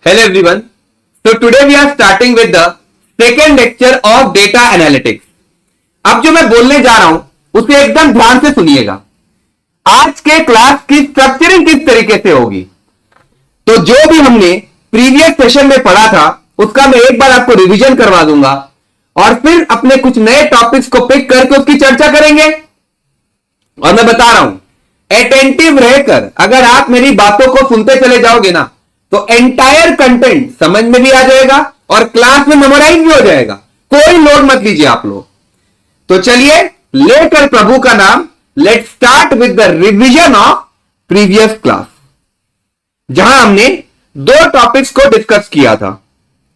Hello everyone. So today we are starting with the second lecture of data analytics. अब जो मैं बोलने जा रहा हूं उसे एकदम ध्यान से सुनिएगा। आज के क्लास की स्ट्रक्चरिंग किस तरीके से होगी, तो जो भी हमने प्रीवियस सेशन में पढ़ा था उसका मैं एक बार आपको रिवीजन करवा दूंगा और फिर अपने कुछ नए टॉपिक्स को पिक करके उसकी चर्चा करेंगे। और मैं बता रहा हूं, अटेंटिव रहकर अगर आप मेरी बातों को सुनते चले जाओगे ना तो एंटायर कंटेंट समझ में भी आ जाएगा और क्लास में मेमोराइज भी हो जाएगा। कोई लोड मत लीजिए आप लोग। तो चलिए लेकर प्रभु का नाम, let's start with the revision of previous class, जहां हमने दो टॉपिक्स को डिस्कस किया था,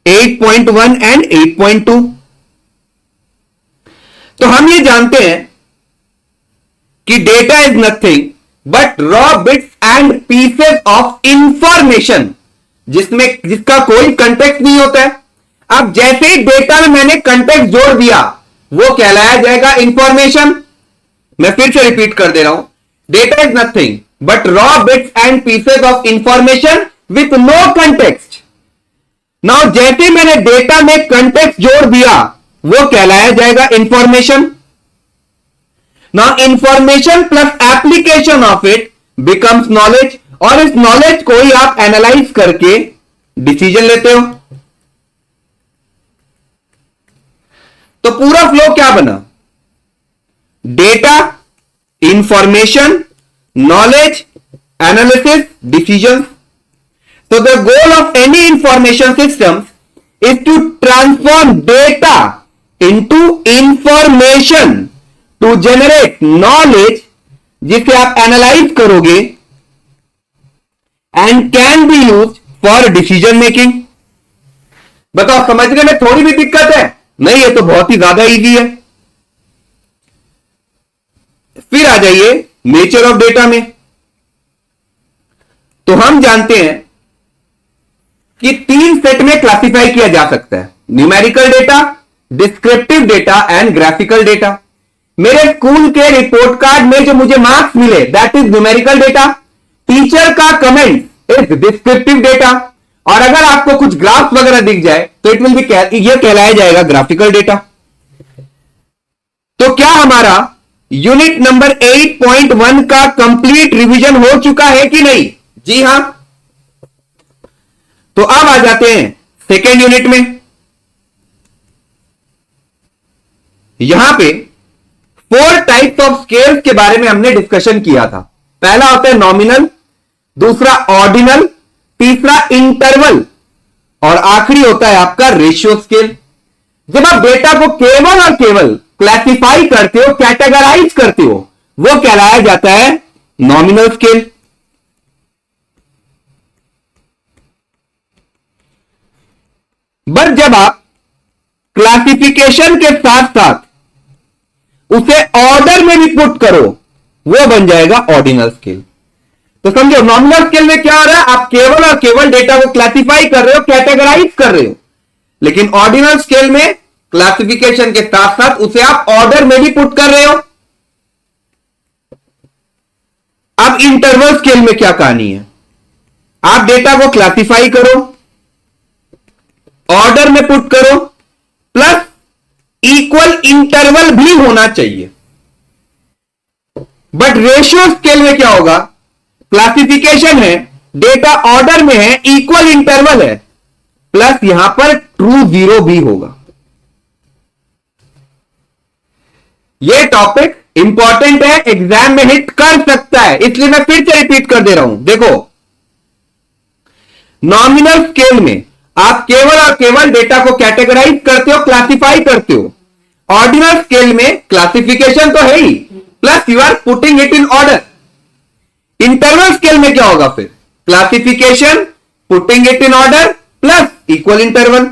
8.1 एंड 8.2। तो हम ये जानते हैं कि data is nothing but raw bits and pieces of information जिसका कोई कंटेक्स्ट नहीं होता है। अब जैसे ही डेटा में मैंने कंटेक्स्ट जोड़ दिया वो कहलाया जाएगा इंफॉर्मेशन। मैं फिर से रिपीट कर दे रहा हूं, data is nothing but raw bits and pieces of information with no context. Now जैसे मैंने डेटा में कंटेक्स्ट जोड़ दिया वो कहलाया जाएगा information. Now information plus application of it becomes knowledge, और इस नॉलेज को ही आप एनालाइज करके डिसीजन लेते हो। तो पूरा फ्लो क्या बना? Data, information, knowledge, analysis, decision. So the goal of any information system is to transform data into information to generate knowledge जिसे आप एनालाइज करोगे and can be used for decision making। बताओ समझने में थोड़ी भी दिक्कत है? नहीं, ये तो बहुत ही ज्यादा इजी है। फिर आ जाइए नेचर ऑफ डेटा में। तो हम जानते हैं कि तीन सेट में क्लासिफाई किया जा सकता है, numerical data, descriptive data and graphical data. मेरे स्कूल के रिपोर्ट कार्ड में जो मुझे मार्क्स मिले that is numerical data, teacher का कमेंट इज डिस्क्रिप्टिव डेटा, और अगर आपको कुछ ग्राफ वगैरह दिख जाए तो इट विल बी, ये कहलाया जाएगा ग्राफिकल डेटा। तो क्या हमारा यूनिट नंबर 8.1 का कंप्लीट रिवीजन हो चुका है कि नहीं? जी हां। तो अब आ जाते हैं सेकेंड यूनिट में। यहां पे 4 टाइप्स ऑफ स्केल्स के बारे में हमने डिस्कशन किया था। पहला होता है नॉमिनल, दूसरा ऑर्डिनल, तीसरा इंटरवल और आखिरी होता है आपका रेशियो स्केल। जब आप डेटा को केवल और केवल क्लासिफाई करते हो, कैटेगराइज करते हो, वो कहलाया जाता है नॉमिनल स्केल। बट जब आप क्लासिफिकेशन के साथ साथ उसे ऑर्डर में भी पुट करो वो बन जाएगा ऑर्डिनल स्केल। तो समझो नॉमिनल स्केल में क्या हो रहा है, आप केवल और केवल डेटा को क्लासिफाई कर रहे हो, कैटेगराइज कर रहे हो, लेकिन ऑर्डिनल स्केल में क्लासिफिकेशन के साथ साथ उसे आप ऑर्डर में भी पुट कर रहे हो। अब इंटरवल स्केल में क्या कहानी है? आप डेटा को क्लासिफाई करो, ऑर्डर में पुट करो, प्लस इक्वल इंटरवल भी होना चाहिए। बट रेशियो स्केल में क्या होगा? क्लासिफिकेशन है, डेटा ऑर्डर में है, इक्वल इंटरवल है, प्लस यहां पर ट्रू जीरो भी होगा। यह टॉपिक इंपॉर्टेंट है, एग्जाम में हिट कर सकता है, इसलिए मैं फिर से रिपीट कर दे रहा हूं। देखो, नॉमिनल स्केल में आप केवल और केवल डेटा को कैटेगराइज करते हो, क्लासिफाई करते हो। ऑर्डिनल स्केल में क्लासिफिकेशन तो है ही, plus you are putting it in order. Interval scale में क्या होगा फिर? Classification, putting it in order, plus equal interval.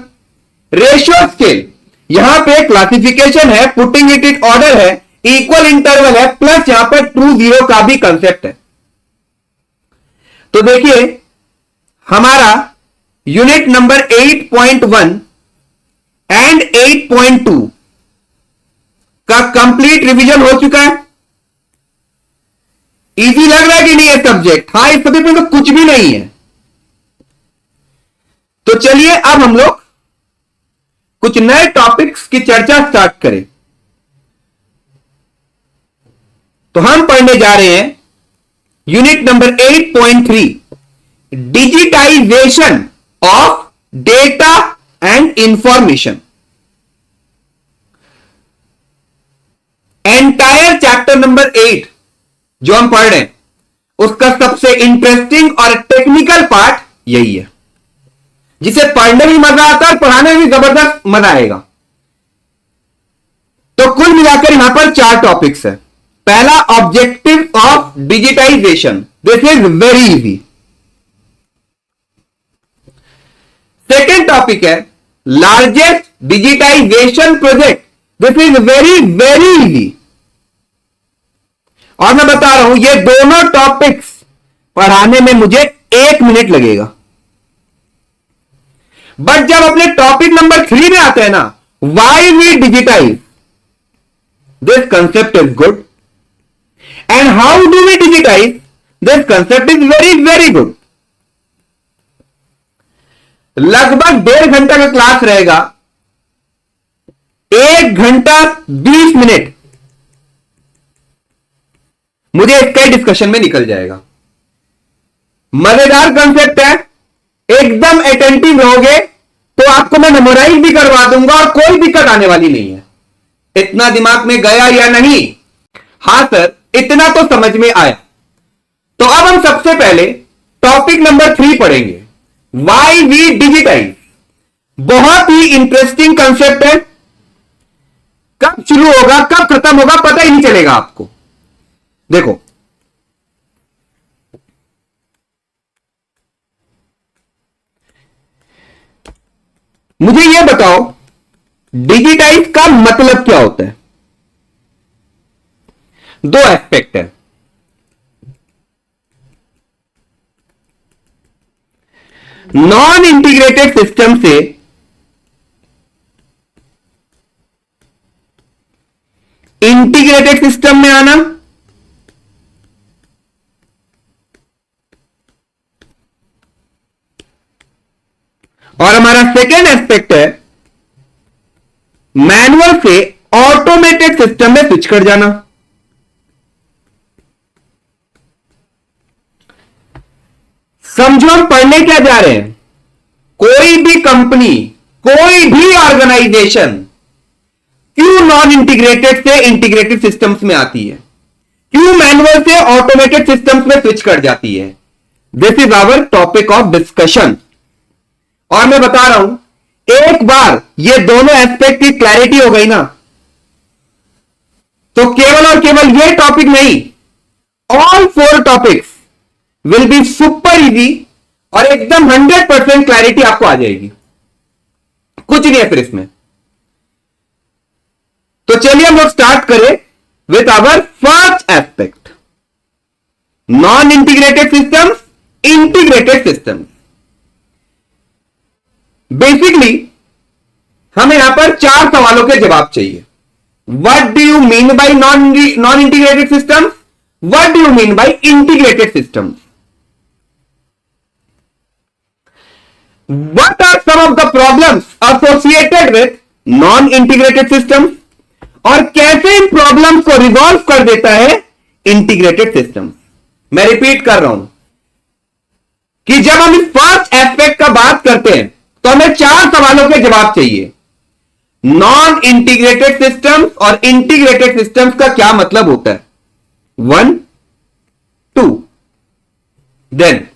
Ratio scale, यहां पे क्लासिफिकेशन है, पुटिंग इट इन ऑर्डर है, इक्वल इंटरवल है, प्लस यहां पर ट्रू जीरो का भी कंसेप्ट है। तो देखिए हमारा यूनिट नंबर 8.1 एंड 8.2 का कंप्लीट रिवीजन हो चुका है। इजी लग रहा है कि नहीं ये सब्जेक्ट? हाँ, इस सब्जेक्ट में तो कुछ भी नहीं है। तो चलिए अब हम लोग कुछ नए टॉपिक्स की चर्चा स्टार्ट करें। तो हम पढ़ने जा रहे हैं unit number 8.3 digitization of data and information. Entire chapter number 8 जो हम पढ़ रहे हैं उसका सबसे इंटरेस्टिंग और टेक्निकल पार्ट यही है, जिसे पढ़ने में मजा आता है और पढ़ाने में भी जबरदस्त मजा आएगा। तो कुल मिलाकर यहां पर 4 टॉपिक्स है। पहला, objective of digitization, this is very easy. Second topic है largest digitisation project, this is very very easy. और मैं बता रहा हूं ये दोनों टॉपिक्स पढ़ाने में मुझे 1 मिनट लगेगा। बट जब अपने टॉपिक नंबर 3 में आते हैं ना, why we digitize, this concept is good and how do we digitize, this concept is very very good. लगभग 1.5 घंटा का क्लास रहेगा, 1 घंटा 20 मिनट मुझे इसका ही डिस्कशन में निकल जाएगा। मजेदार कंसेप्ट है, एकदम अटेंटिव रहोगे तो आपको मैं मेमोराइज भी करवा दूंगा और कोई दिक्कत आने वाली नहीं है। इतना दिमाग में गया या नहीं? हां सर, इतना तो समझ में आया। तो अब हम सबसे पहले टॉपिक नंबर 3 पढ़ेंगे, वाई वी डिजिटाइज। बहुत ही इंटरेस्टिंग कंसेप्ट है, कब शुरू होगा कब खत्म होगा पता ही नहीं चलेगा आपको। देखो, मुझे यह बताओ डिजिटाइज का मतलब क्या होता है? 2 एस्पेक्ट है। नॉन इंटीग्रेटेड सिस्टम से इंटीग्रेटेड सिस्टम में आना, और हमारा सेकेंड एस्पेक्ट है मैनुअल से ऑटोमेटेड सिस्टम में स्विच कर जाना। समझो हम पढ़ने क्या जा रहे हैं। कोई भी कंपनी, कोई भी ऑर्गेनाइजेशन क्यों नॉन इंटीग्रेटेड से इंटीग्रेटेड सिस्टम्स में आती है, क्यों मैनुअल से ऑटोमेटेड सिस्टम्स में स्विच कर जाती है, this is our topic of discussion. और मैं बता रहा हूं, एक बार ये दोनों एस्पेक्ट की क्लैरिटी हो गई ना, तो केवल और केवल ये टॉपिक नहीं, all 4 topics will be super easy और एकदम 100% क्लैरिटी आपको आ जाएगी। कुछ नहीं है फिर इसमें। तो चलिए हम लोग स्टार्ट करें with our first aspect, non integrated systems, integrated systems. Basically हमें यहां पर 4 सवालों के जवाब चाहिए। What do you mean by non integrated systems, what do you mean by integrated systems, what are some of the problems associated with non integrated systems, और कैसे इन problems को रिजॉल्व कर देता है इंटीग्रेटेड सिस्टम। मैं रिपीट कर रहा हूं कि जब हम इस फर्स्ट एस्पेक्ट का बात करते हैं तो हमें 4 सवालों के जवाब चाहिए। नॉन इंटीग्रेटेड सिस्टम्स और इंटीग्रेटेड सिस्टम्स का क्या मतलब होता है, 1 2। Then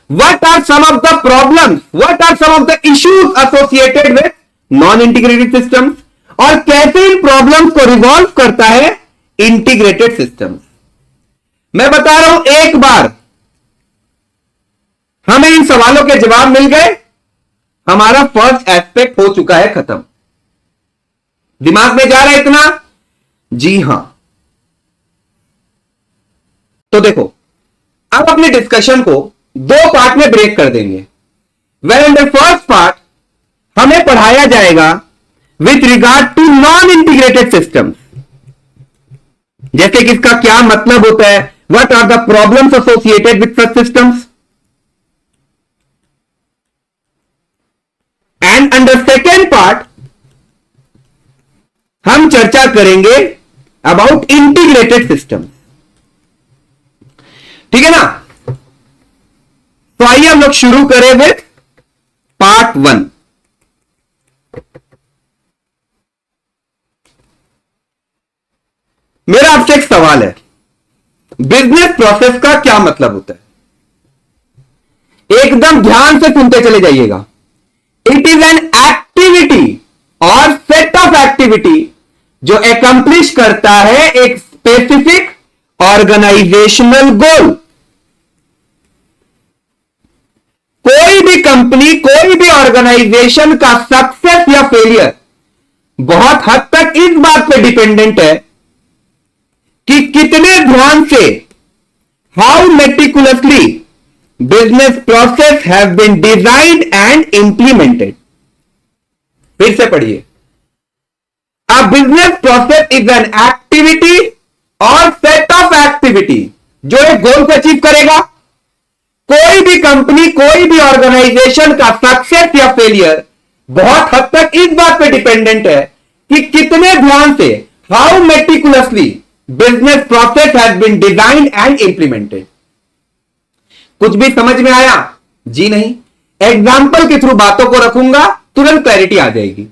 what are some of the problems, what are some of the issues associated with non integrated systems, और कैसे इन प्रॉब्लम्स को रिजॉल्व करता है इंटीग्रेटेड सिस्टम। मैं बता रहा हूं, एक बार हमें इन सवालों के जवाब मिल गए, हमारा फर्स्ट एस्पेक्ट हो चुका है खत्म। दिमाग में जा रहा है इतना? जी हां। तो देखो, अब अपने डिस्कशन को 2 पार्ट में ब्रेक कर देंगे। Well, in the first part हमें पढ़ाया जाएगा with regard to non integrated systems, जैसे कि इसका क्या मतलब होता है, what are the problems associated with such systems. And the second part हम चर्चा करेंगे अबाउट इंटीग्रेटेड सिस्टम। ठीक है ना? तो आइए हम लोग शुरू करें विद पार्ट 1। मेरा आपसे एक सवाल है, बिजनेस प्रोसेस का क्या मतलब होता है? एकदम ध्यान से सुनते चले जाइएगा। It is an activity or set of activities जो एकम्प्लिश करता है एक स्पेसिफिक ऑर्गेनाइजेशनल गोल। कोई भी कंपनी, कोई भी ऑर्गेनाइजेशन का सक्सेस या फेलियर बहुत हद तक इस बात पे डिपेंडेंट है कि कितने ध्यान से, how meticulously business process have been designed and implemented. फिर से पढ़िए। A business process is an activity or set of activities जो एक गोल को अचीव करेगा। कोई भी कंपनी, कोई भी ऑर्गेनाइजेशन का सक्सेस या फेलियर बहुत हद तक इस बात पे डिपेंडेंट है कि कितने ध्यान से, how meticulously business process has been designed and implemented. कुछ भी समझ में आया? जी नहीं। एग्जाम्पल के थ्रू बातों को रखूंगा, तुरंत क्लैरिटी आ जाएगी।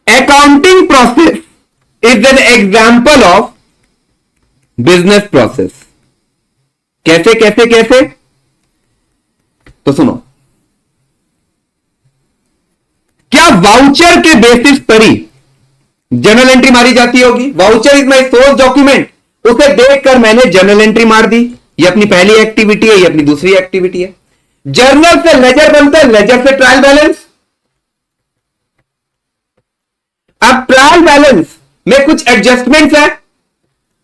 Accounting process is an example of business process। कैसे कैसे कैसे? तो सुनो, क्या वाउचर के बेसिस पर ही जर्नल एंट्री मारी जाती होगी? Voucher is my source document, उसे देखकर मैंने जर्नल एंट्री मार दी। ये अपनी पहली एक्टिविटी है, ये अपनी दूसरी एक्टिविटी है। जर्नल से लेजर बनता है, लेजर से ट्रायल बैलेंस। अब ट्रायल बैलेंस में कुछ एडजस्टमेंट्स है,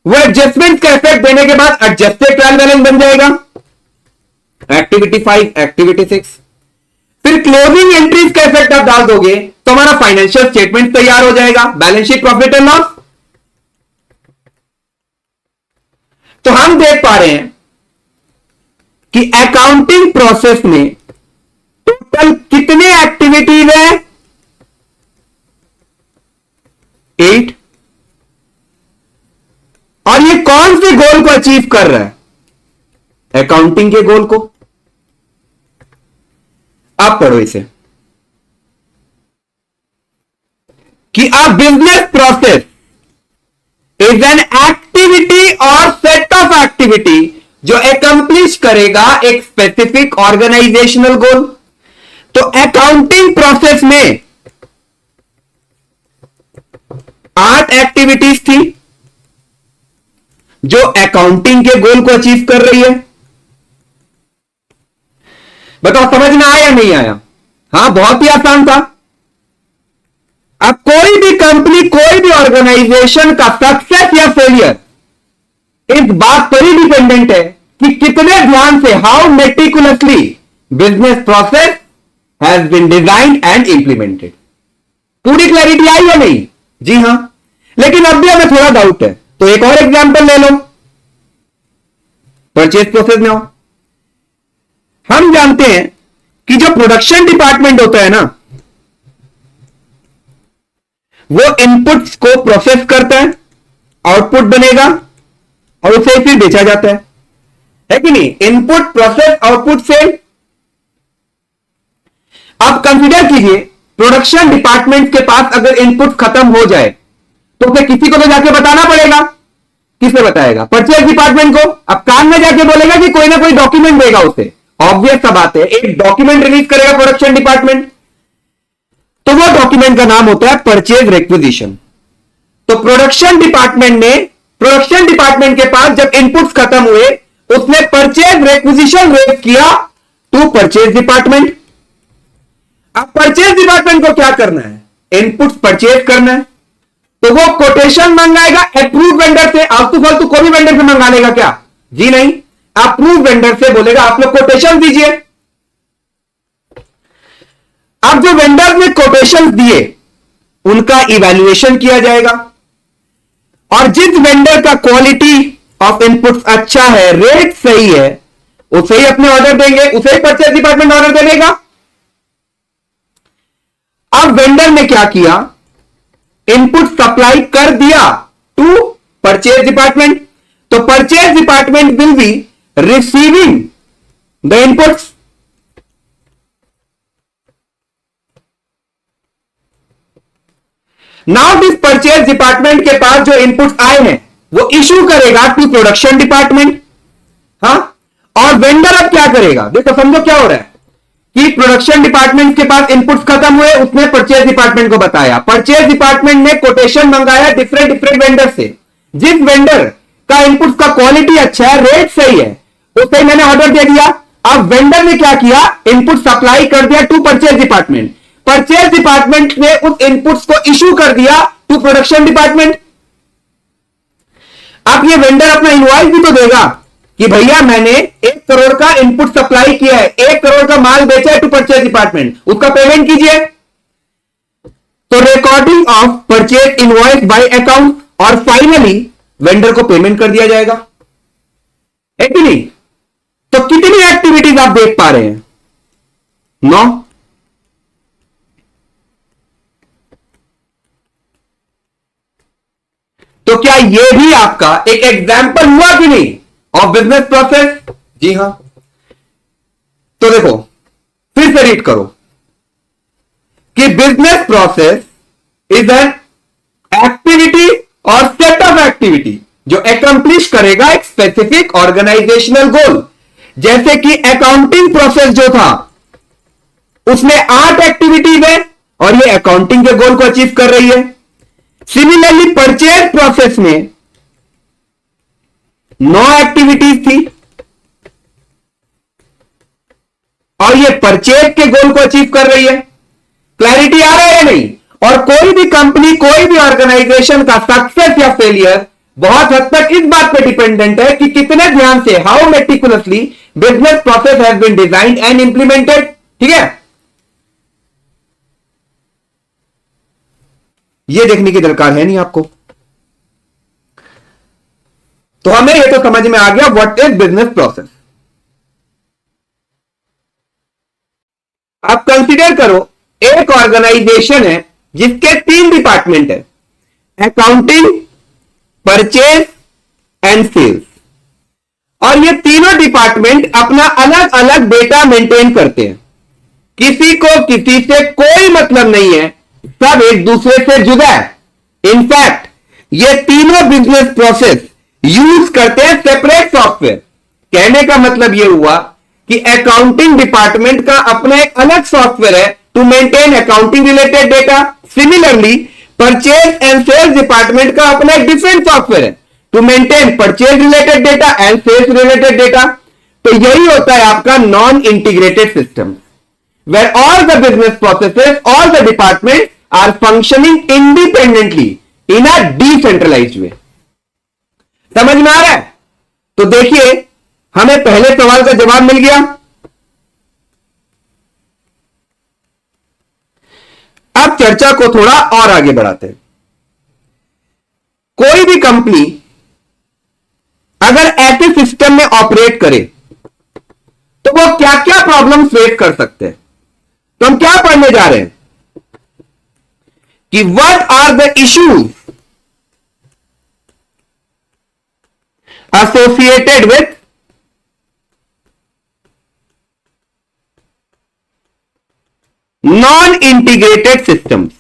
वो एडजस्टमेंट का इफेक्ट देने के बाद एडजस्टेड ट्रायल बैलेंस बन जाएगा। Activity 5, activity 6। फिर क्लोजिंग एंट्रीज का इफेक्ट आप डाल दोगे तो हमारा फाइनेंशियल स्टेटमेंट तैयार हो जाएगा, balance sheet, profit and loss. तो हम देख पा रहे हैं कि अकाउंटिंग प्रोसेस में टोटल कितने एक्टिविटीज है? 8। और ये कौन से गोल को अचीव कर रहा है? अकाउंटिंग के गोल को। आप पढ़ो इसे कि अ business process is an activity or set of activities जो एकम्प्लिश करेगा एक स्पेसिफिक ऑर्गेनाइजेशनल गोल। तो अकाउंटिंग प्रोसेस में 8 एक्टिविटीज थी जो अकाउंटिंग के गोल को अचीव कर रही है। बताओ समझ में आया नहीं आया? हां, बहुत ही आसान था। अब कोई भी कंपनी, कोई भी ऑर्गेनाइजेशन का सक्सेस या फेलियर इस बात पर ही डिपेंडेंट है कि कितने ध्यान से, how meticulously business process has been designed and implemented. पूरी क्लैरिटी आई या नहीं? जी हां। लेकिन अब भी हमें थोड़ा डाउट है, तो एक और एग्जांपल ले लो। परचेज प्रोसेस में हो, हम जानते हैं कि जो प्रोडक्शन डिपार्टमेंट होता है ना, वो इनपुट्स को प्रोसेस करता है, आउटपुट बनेगा और उसे फिर बेचा जाता है कि नहीं? Input, process, output, sale. आप कंसीडर कीजिए, प्रोडक्शन डिपार्टमेंट के पास अगर इनपुट खत्म हो जाए तो उसे किसी को तो जाके बताना पड़ेगा। किसे बताएगा? परचेज डिपार्टमेंट को। अब कान में जाके बोलेगा कि कोई ना कोई डॉक्यूमेंट देगा उसे। ऑब्वियस सा बात है, एक डॉक्यूमेंट रिलीज करेगा प्रोडक्शन डिपार्टमेंट, तो वो डॉक्यूमेंट का नाम होता है परचेज रिक्विजिशन। तो प्रोडक्शन डिपार्टमेंट के पास जब इनपुट्स खत्म हुए, उसने परचेज रिक्विजिशन रेज किया टू परचेज डिपार्टमेंट। अब परचेज डिपार्टमेंट को क्या करना है? इनपुट्स परचेज करना है, तो वो कोटेशन मंगाएगा अप्रूव वेंडर से। आलतू फालतू कोई भी वेंडर से मंगा लेगा क्या? जी नहीं, अप्रूव वेंडर से बोलेगा आप लोग कोटेशन दीजिए। अब जो वेंडर ने कोटेशन दिए उनका इवैल्यूएशन किया जाएगा, और जिस वेंडर का क्वालिटी ऑफ इनपुट्स अच्छा है, रेट सही है, उसे ही अपने ऑर्डर देंगे, उसे ही परचेज डिपार्टमेंट ऑर्डर दे देगा। अब वेंडर ने क्या किया, इनपुट सप्लाई कर दिया टू परचेज डिपार्टमेंट, तो purchase department will be receiving the inputs. Now this purchase department के पास जो इनपुट्स आए हैं वो इशू करेगा टू प्रोडक्शन डिपार्टमेंट। हाँ, और वेंडर अब क्या करेगा, देखो समझो क्या हो रहा है कि प्रोडक्शन डिपार्टमेंट के पास इनपुट्स खत्म हुए, उसने परचेज डिपार्टमेंट को बताया, परचेज डिपार्टमेंट ने कोटेशन मंगाया डिफरेंट वेंडर से। जिस वेंडर का इनपुट्स का क्वालिटी अच्छा है, रेट सही है, उसे मैंने ऑर्डर दे दिया। अब वेंडर ने क्या किया, इनपुट सप्लाई कर दिया to purchase department, purchase department ने उस इनपुट्स को इशू कर दिया टू प्रोडक्शन डिपार्टमेंट। अब ये वेंडर अपना इनवॉइस भी तो देगा कि भैया मैंने 1 करोड़ का इनपुट सप्लाई किया है, 1 करोड़ का माल बेचा है टू परचेज डिपार्टमेंट, उसका पेमेंट कीजिए। तो recording of purchase invoice by account, और फाइनली वेंडर को पेमेंट कर दिया जाएगा, है कि नहीं? तो कितनी एक्टिविटीज आप देख पा रहे हैं? 9। तो क्या यह भी आपका एक एग्जाम्पल हुआ कि नहीं ऑफ बिजनेस प्रोसेस? जी हां। तो देखो फिर से रीड करो कि business process is an activity or set of activities जो एकम्प्लिश करेगा एक स्पेसिफिक ऑर्गेनाइजेशनल गोल। जैसे कि अकाउंटिंग प्रोसेस जो था उसमें 8 एक्टिविटीज है और ये अकाउंटिंग के गोल को अचीव कर रही है। सिमिलरली परचेज प्रोसेस में 9 एक्टिविटीज थी और ये परचेज के गोल को अचीव कर रही है। क्लैरिटी आ रहा है या नहीं? और कोई भी कंपनी, कोई भी ऑर्गेनाइजेशन का सक्सेस या फेलियर बहुत हद तक इस बात पे डिपेंडेंट है कि कितने ध्यान से, how meticulously business process has been designed and implemented. ठीक है, ये देखने की दरकार है नहीं आपको। तो हमें ये तो समझ में आ गया व्हाट इज बिजनेस प्रोसेस। आप कंसीडर करो एक ऑर्गेनाइजेशन है जिसके 3 डिपार्टमेंट है, अकाउंटिंग, परचेज एंड सेल्स, और ये तीनों डिपार्टमेंट अपना अलग अलग डेटा मेंटेन करते हैं। किसी को किसी से कोई मतलब नहीं है, सब एक दूसरे से जुदा है। इनफैक्ट ये तीनों बिजनेस प्रोसेस यूज करते हैं सेपरेट सॉफ्टवेयर। कहने का मतलब यह हुआ कि अकाउंटिंग डिपार्टमेंट का अपना एक अलग सॉफ्टवेयर है to maintain accounting related data. Similarly purchase and sales department का अपना एक डिफरेंट सॉफ्टवेयर है to maintain purchase related data and sales related data. तो यही होता है आपका non integrated system, where all the business processes, all the departments are functioning independently in a decentralized way. समझ में आ रहा है? तो देखिए हमें पहले सवाल का जवाब मिल गया। अब चर्चा को थोड़ा और आगे बढ़ाते हैं। कोई भी कंपनी अगर ऐसे सिस्टम में ऑपरेट करे तो वो क्या क्या प्रॉब्लम फेस कर सकते हैं। तो हम क्या पढ़ने जा रहे हैं कि what are the issues associated with non integrated systems.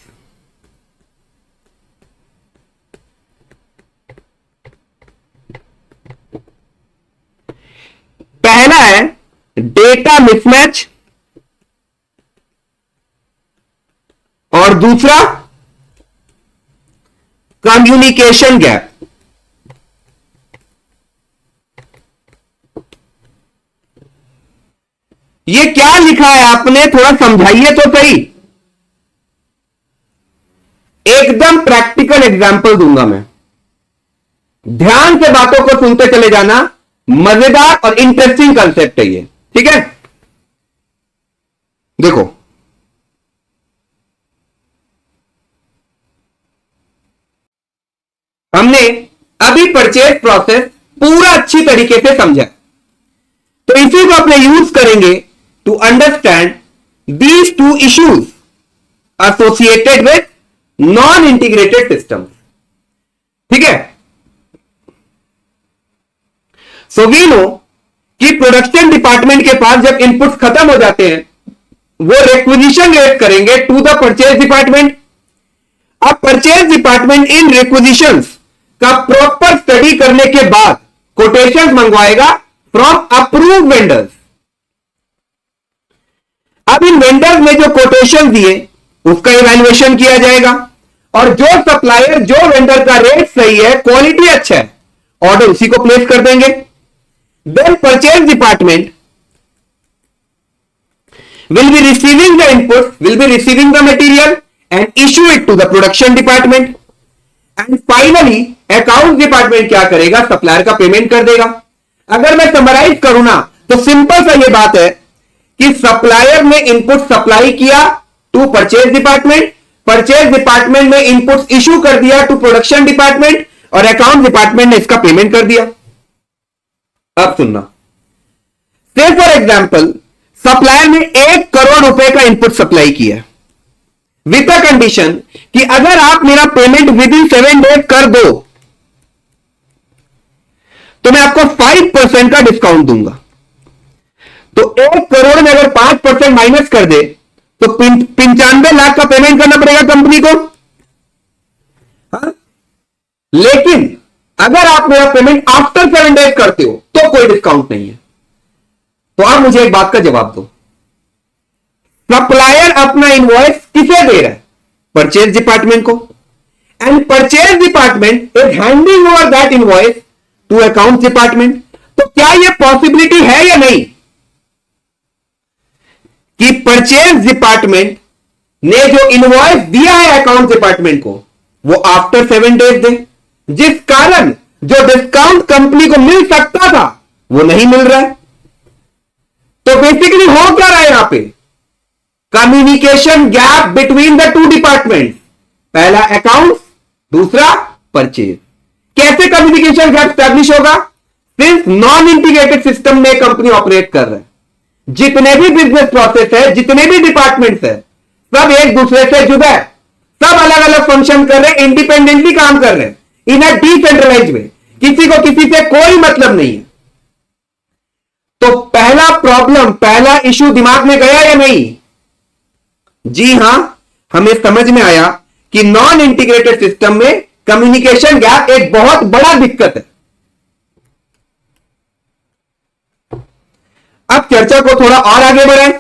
पहला है डेटा मिसमैच और दूसरा कम्युनिकेशन गैप। ये क्या लिखा है आपने, थोड़ा समझाइए तो सही। एकदम प्रैक्टिकल एग्जाम्पल दूंगा मैं, ध्यान से बातों को सुनते चले जाना, मजेदार और इंटरेस्टिंग कंसेप्ट है ये, ठीक है। देखो, हमने अभी परचेज प्रोसेस पूरा अच्छी तरीके से समझा, तो इसी को अपने यूज करेंगे to understand these two issues associated with non integrated system, ठीक है। सो वी नो कि प्रोडक्शन डिपार्टमेंट के पास जब इनपुट्स खत्म हो जाते हैं, वो रिक्विजिशन रेट करेंगे टू द परचेज डिपार्टमेंट। अब परचेज डिपार्टमेंट इन रिक्विजिशंस का प्रॉपर स्टडी करने के बाद कोटेशंस मंगवाएगा फ्रॉम अप्रूव्ड वेंडर्स। अब इन वेंडर्स ने जो कोटेशन दिए उसका इवैल्यूएशन किया जाएगा, और जो सप्लायर, जो वेंडर का रेट सही है, क्वालिटी अच्छा है, ऑर्डर उसी को प्लेस कर देंगे। Then purchase department will be receiving the input, will be receiving the material and issue it to the production department, and finally accounts department क्या करेगा, सप्लायर का पेमेंट कर देगा। अगर मैं समराइज करूं ना, तो सिंपल सा ये बात है कि सप्लायर ने इनपुट सप्लाई किया to purchase department, purchase department ने इनपुट इशू कर दिया टू प्रोडक्शन डिपार्टमेंट, और अकाउंट डिपार्टमेंट ने इसका पेमेंट कर दिया। अब सुनना, से फॉर एग्जाम्पल सप्लायर ने 1 करोड़ रुपए का इनपुट सप्लाई किया विद द कंडीशन कि अगर आप मेरा पेमेंट विद इन 7 डेज कर दो तो मैं आपको 5% का डिस्काउंट दूंगा। तो 1 करोड़ में अगर 5% माइनस कर दे तो 95 लाख का पेमेंट करना पड़ेगा कंपनी को। हाँ? लेकिन अगर आप मेरा पेमेंट आफ्टर 7 डेज करते हो तो कोई डिस्काउंट नहीं है। तो आप मुझे एक बात का जवाब दो, सप्लायर अपना इनवॉइस किसे दे रहा है? परचेज डिपार्टमेंट को, and purchase department is handing over that invoice to account department. तो क्या यह पॉसिबिलिटी है या नहीं कि परचेज डिपार्टमेंट ने जो इनवॉइस दिया है अकाउंट डिपार्टमेंट को वो आफ्टर 7 डेज दे, जिस कारण जो डिस्काउंट कंपनी को मिल सकता था वो नहीं मिल रहा है। तो बेसिकली हो क्या रहा है यहां पे? Communication gap between the two department, पहला अकाउंट्स, दूसरा परचेज। कैसे कम्युनिकेशन गैप स्टैब्लिश होगा? सिंस नॉन इंटीग्रेटेड सिस्टम में कंपनी ऑपरेट कर रहा है, जितने भी बिजनेस प्रोसेस है, जितने भी डिपार्टमेंट्स है, सब एक दूसरे से जुड़ा है, सब अलग अलग फंक्शन कर रहे हैं, इंडिपेंडेंटली काम कर रहे हैं इन अ डिसेंट्रलाइज्ड वे, किसी को किसी से कोई मतलब नहीं है। तो पहला प्रॉब्लम, पहला इशू दिमाग में गया या नहीं? जी हां, हमें समझ में आया कि नॉन इंटीग्रेटेड सिस्टम में कम्युनिकेशन गैप एक बहुत बड़ा दिक्कत है। अब चर्चा को थोड़ा और आगे बढ़ाएं।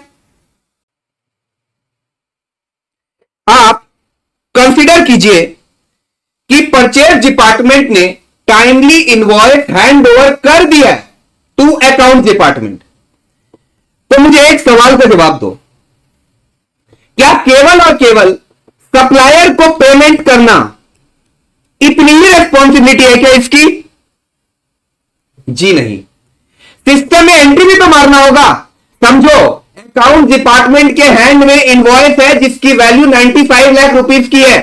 आप कंसीडर कीजिए कि परचेज डिपार्टमेंट ने टाइमली इनवॉइस हैंड ओवर कर दिया है टू अकाउंट डिपार्टमेंट। तो मुझे एक सवाल का जवाब दो, क्या केवल और केवल सप्लायर को पेमेंट करना इतनी ही रेस्पॉन्सिबिलिटी है क्या इसकी? जी नहीं, सिस्टम में एंट्री भी तो मारना होगा। समझो अकाउंट डिपार्टमेंट के हैंड में इनवॉइस है जिसकी वैल्यू 95 लाख रुपीस की है।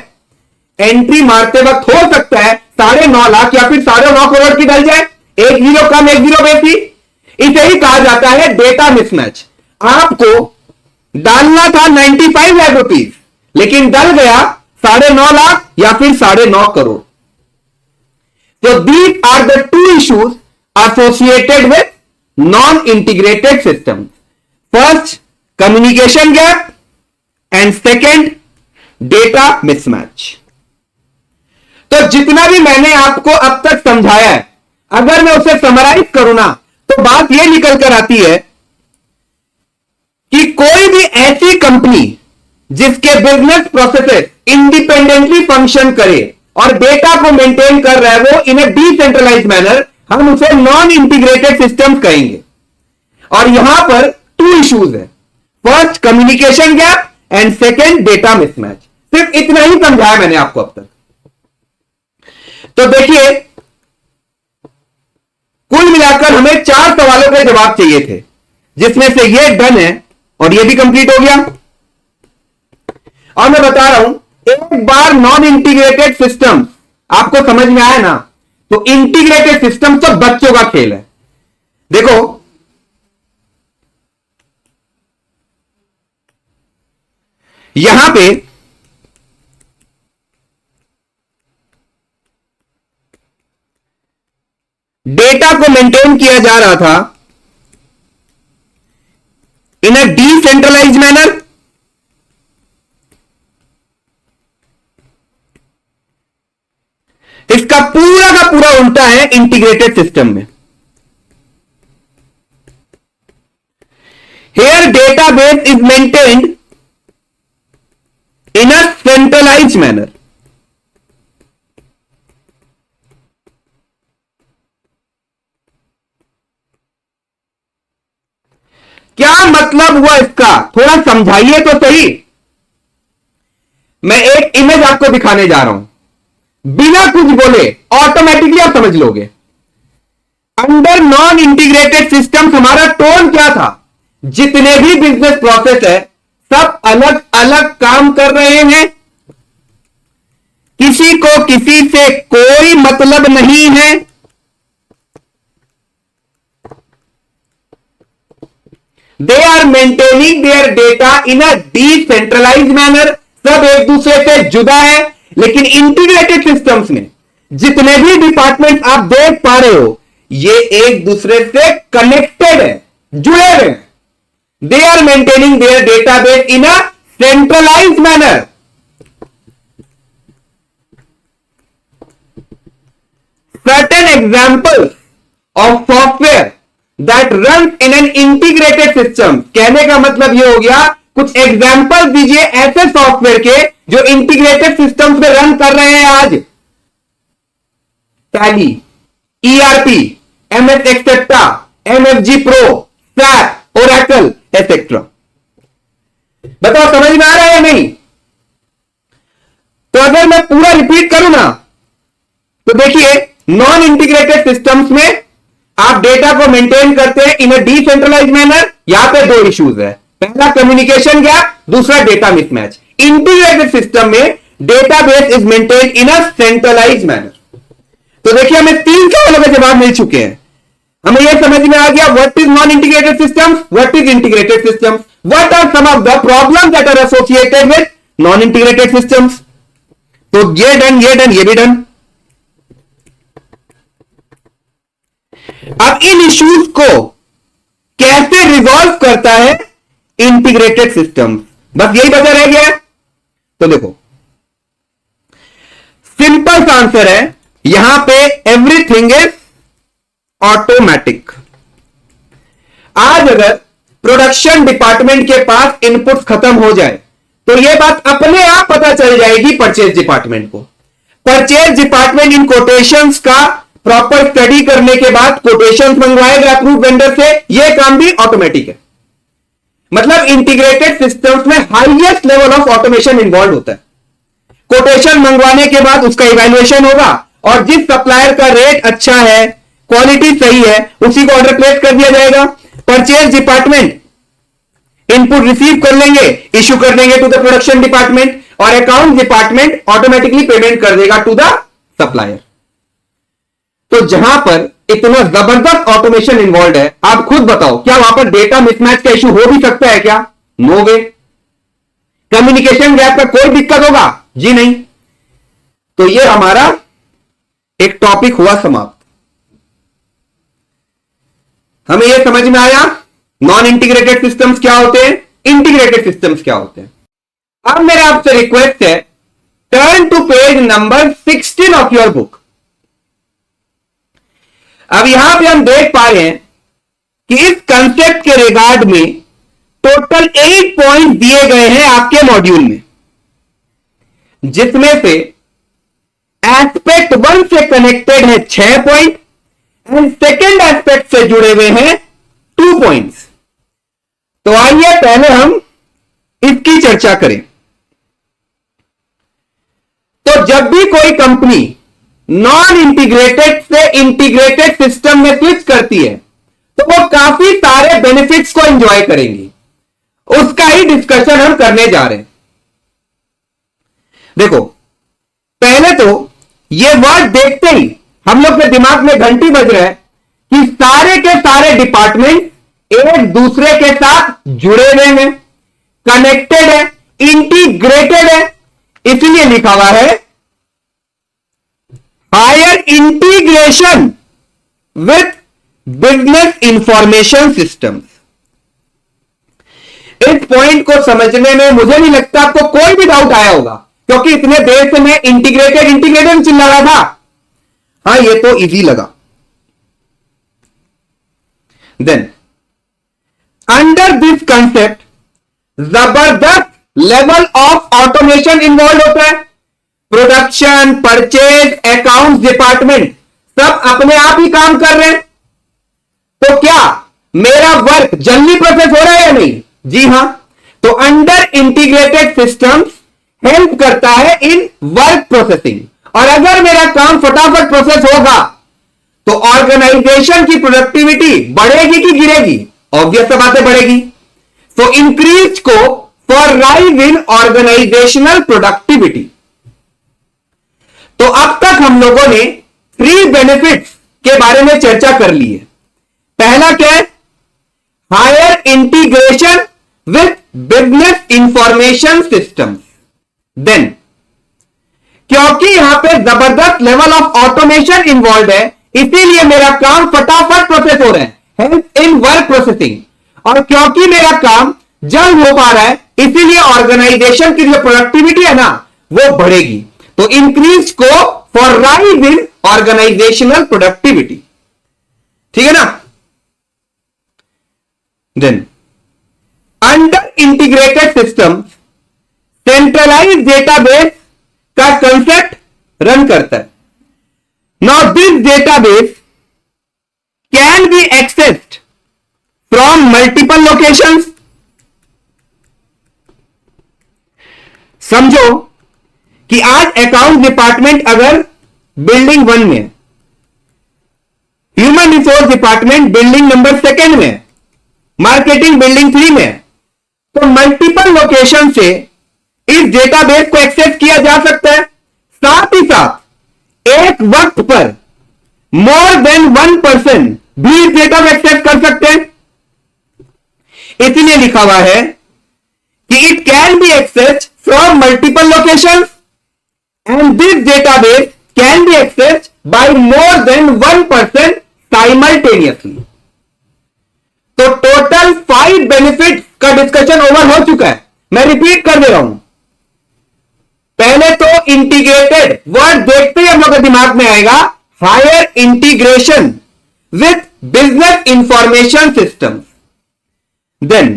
एंट्री मारते वक्त हो सकता है 9.5 लाख या फिर 9.5 करोड़ की डल जाए, एक जीरो कम एक जीरो बेसी। इसे ही कहा जाता है डेटा मिसमैच। आपको डालना था 95 लाख रुपीस, लेकिन डल गया 9.5 लाख या फिर 9.5 करोड़। तो these are the two issues associated with non integrated system. First communication gap and second data mismatch. तो जितना भी मैंने आपको अब तक समझाया है, अगर मैं उसे समराइज करूं ना, तो बात यह निकल कर आती है कि कोई भी ऐसी कंपनी जिसके बिजनेस प्रोसेसेस इंडिपेंडेंटली फंक्शन करे और डेटा को मेंटेन कर रहा है वो इन ए डिसेंट्रलाइज्ड मैनर, हम उसे नॉन इंटीग्रेटेड सिस्टम कहेंगे। और यहां पर 2 इश्यूज है, first communication gap and second data mismatch. सिर्फ इतना ही समझाया मैंने आपको अब तक। तो देखिए, कुल मिलाकर हमें 4 सवालों के जवाब चाहिए थे, जिसमें से ये डन है और ये भी कंप्लीट हो गया। और मैं बता रहा हूं, एक बार नॉन इंटीग्रेटेड सिस्टम आपको समझ में आया ना, तो इंटीग्रेटेड सिस्टम सब बच्चों का खेल है। देखो, यहां पे डेटा को मेंटेन किया जा रहा था इन अ डिसेंट्रलाइज्ड मैनर। इसका पूरा का पूरा उल्टा है इंटीग्रेटेड सिस्टम में। Here database is maintained in a centralized manner. क्या मतलब हुआ इसका, थोड़ा समझाइए तो सही। मैं एक इमेज आपको दिखाने जा रहा हूं, बिना कुछ बोले ऑटोमेटिकली आप समझ लोगे। अंडर नॉन इंटीग्रेटेड सिस्टम हमारा टोन क्या था, जितने भी बिजनेस प्रोसेस है सब अलग अलग काम कर रहे हैं, किसी को किसी से कोई मतलब नहीं है। They are maintaining their data in a decentralized manner. सब एक दूसरे से जुदा है, लेकिन इंटीग्रेटेड सिस्टम्स में जितने भी डिपार्टमेंट आप देख पा रहे हो, ये एक दूसरे से कनेक्टेड है, जुड़े हुए हैं। They are maintaining their database in a centralized manner. Certain examples of software that runs in an integrated system. कहने का मतलब ये हो गया, कुछ एग्जाम्पल दीजिए ऐसे सॉफ्टवेयर के जो इंटीग्रेटेड सिस्टम्स में रन कर रहे हैं आज। Tally, ERP, MS Axapta, MFG Pro, SAP, Oracle etcetera. बताओ समझ में आ रहा है या नहीं? तो अगर मैं पूरा रिपीट करूं ना, तो देखिए, नॉन इंटीग्रेटेड सिस्टम्स में आप डेटा को मेंटेन करते हैं इन अ डिसेंट्रलाइज्ड मैनर। यहां पे 2 इश्यूज है, पहला कम्युनिकेशन गैप, दूसरा डेटा मिसमैच। इंटीग्रेटेड सिस्टम में database is maintain in a centralised manner. तो देखिए, हमें 3 सवालों के जवाब मिल चुके हैं। हमें यह समझ में आ गया what is non integrated systems, what is integrated systems, what are some of the problems that are associated with non integrated systems. तो ये डन, ये भी डन। अब इन इश्यूज को कैसे रिजॉल्व करता है इंटीग्रेटेड सिस्टम, बस यही बचा रह गया है। तो देखो, सिंपल आंसर है यहां पे एवरीथिंग इज ऑटोमेटिक। आज अगर प्रोडक्शन डिपार्टमेंट के पास इनपुट्स खत्म हो जाए, तो यह बात अपने आप पता चल जाएगी परचेज डिपार्टमेंट को। परचेज डिपार्टमेंट इन कोटेशंस का प्रॉपर स्टडी करने के बाद कोटेशंस मंगवाएगा अप्रूव वेंडर से। यह काम भी ऑटोमेटिक है। मतलब इंटीग्रेटेड सिस्टम्स में highest level of automation involve होता है। कोटेशन मंगवाने के बाद उसका इवैल्यूएशन होगा, और जिस सप्लायर का रेट अच्छा है, क्वालिटी सही है, उसी को ऑर्डर प्लेस कर दिया जाएगा। परचेज डिपार्टमेंट इनपुट रिसीव कर लेंगे, इश्यू कर देंगे टू द प्रोडक्शन डिपार्टमेंट, और अकाउंट डिपार्टमेंट ऑटोमेटिकली पेमेंट कर देगा टू द सप्लायर। तो जहां पर इतना जबरदस्त ऑटोमेशन इन्वॉल्व है, आप खुद बताओ, क्या वहां पर डेटा मिसमैच का इश्यू हो भी सकता है क्या? नो वे। कम्युनिकेशन गैप का कोई दिक्कत होगा? जी नहीं। तो ये हमारा एक टॉपिक हुआ समाप्त। हमें यह समझ में आया नॉन इंटीग्रेटेड सिस्टम्स क्या होते हैं, इंटीग्रेटेड सिस्टम्स क्या होते हैं। अब मेरा आपसे रिक्वेस्ट है, turn to page number 16 of your book. अब यहां पे हम देख पा रहे हैं कि इस कंसेप्ट के रिगार्ड में टोटल 8 पॉइंट दिए गए हैं आपके मॉड्यूल में, जिसमें से एस्पेक्ट 1 से कनेक्टेड है 6 पॉइंट एंड सेकेंड एस्पेक्ट से जुड़े हुए हैं 2 पॉइंट्स। तो आइए पहले हम इसकी चर्चा करें। तो जब भी कोई कंपनी नॉन इंटीग्रेटेड से इंटीग्रेटेड सिस्टम में स्विच करती है तो वो काफी सारे बेनिफिट्स को एंजॉय करेंगी। उसका ही डिस्कशन हम करने जा रहे हैं। देखो, पहले तो ये वर्ड देखते ही हम लोग के दिमाग में घंटी बज रहा है कि सारे के सारे डिपार्टमेंट एक दूसरे के साथ जुड़े हुए हैं, कनेक्टेड है, इंटीग्रेटेड है। इसलिए लिखा हुआ है higher integration with business information systems. इस पॉइंट को समझने में मुझे नहीं लगता आपको कोई भी डाउट आया होगा, क्योंकि इतने देर से मैं इंटीग्रेटेड इंटीग्रेटेड चिल्ला रहा था। हाँ, ये तो इजी लगा। देन अंडर दिस कंसेप्ट जबरदस्त लेवल ऑफ ऑटोमेशन इन्वॉल्व होता है। प्रोडक्शन, परचेज, अकाउंट्स डिपार्टमेंट सब अपने आप ही काम कर रहे हैं। तो क्या मेरा वर्क जल्दी प्रोसेस हो रहा है या नहीं? जी हां। तो अंडर इंटीग्रेटेड सिस्टम्स हेल्प करता है इन वर्क प्रोसेसिंग। और अगर मेरा काम फटाफट प्रोसेस होगा तो ऑर्गेनाइजेशन की प्रोडक्टिविटी बढ़ेगी कि गिरेगी? ऑब्वियस बात है, बढ़ेगी। सो इंक्रीज को for rise in organisational productivity. तो अब तक हम लोगों ने 3 बेनिफिट्स के बारे में चर्चा कर ली है। पहला क्या है? Higher integration with business information system. Then क्योंकि यहां पे जबरदस्त लेवल ऑफ ऑटोमेशन इन्वॉल्व है, इसीलिए मेरा काम फटाफट प्रोसेस हो रहा है, हेल्प इन वर्क प्रोसेसिंग। और क्योंकि मेरा काम जल्द हो पा रहा है, इसीलिए ऑर्गेनाइजेशन की जो प्रोडक्टिविटी है ना, वो बढ़ेगी। तो इंक्रीज को for rise in organisational productivity. ठीक है ना? Then under integrated system centralize database का कंसेप्ट रन करता है। Now this database can be accessed from multiple locations. समझो कि आज अकाउंट डिपार्टमेंट अगर बिल्डिंग 1 में, human resource department building number 2 में, मार्केटिंग बिल्डिंग 3 में, तो मल्टीपल लोकेशन से इस डेटाबेस को एक्सेस किया जा सकता है। साथ ही साथ एक वक्त पर मोर देन 1 पर्सन भी इस डेटा को एक्सेस कर सकते हैं। इसलिए लिखा हुआ है कि it can be access from multiple location and this database can be access by more than 1 person simultaneously. तो टोटल 5 बेनिफिट का डिस्कशन ओवर हो चुका है। मैं रिपीट कर दे रहा हूं। पहले तो इंटीग्रेटेड वर्ड देखते ही हम लोग के दिमाग में आएगा higher integration with business information system. Then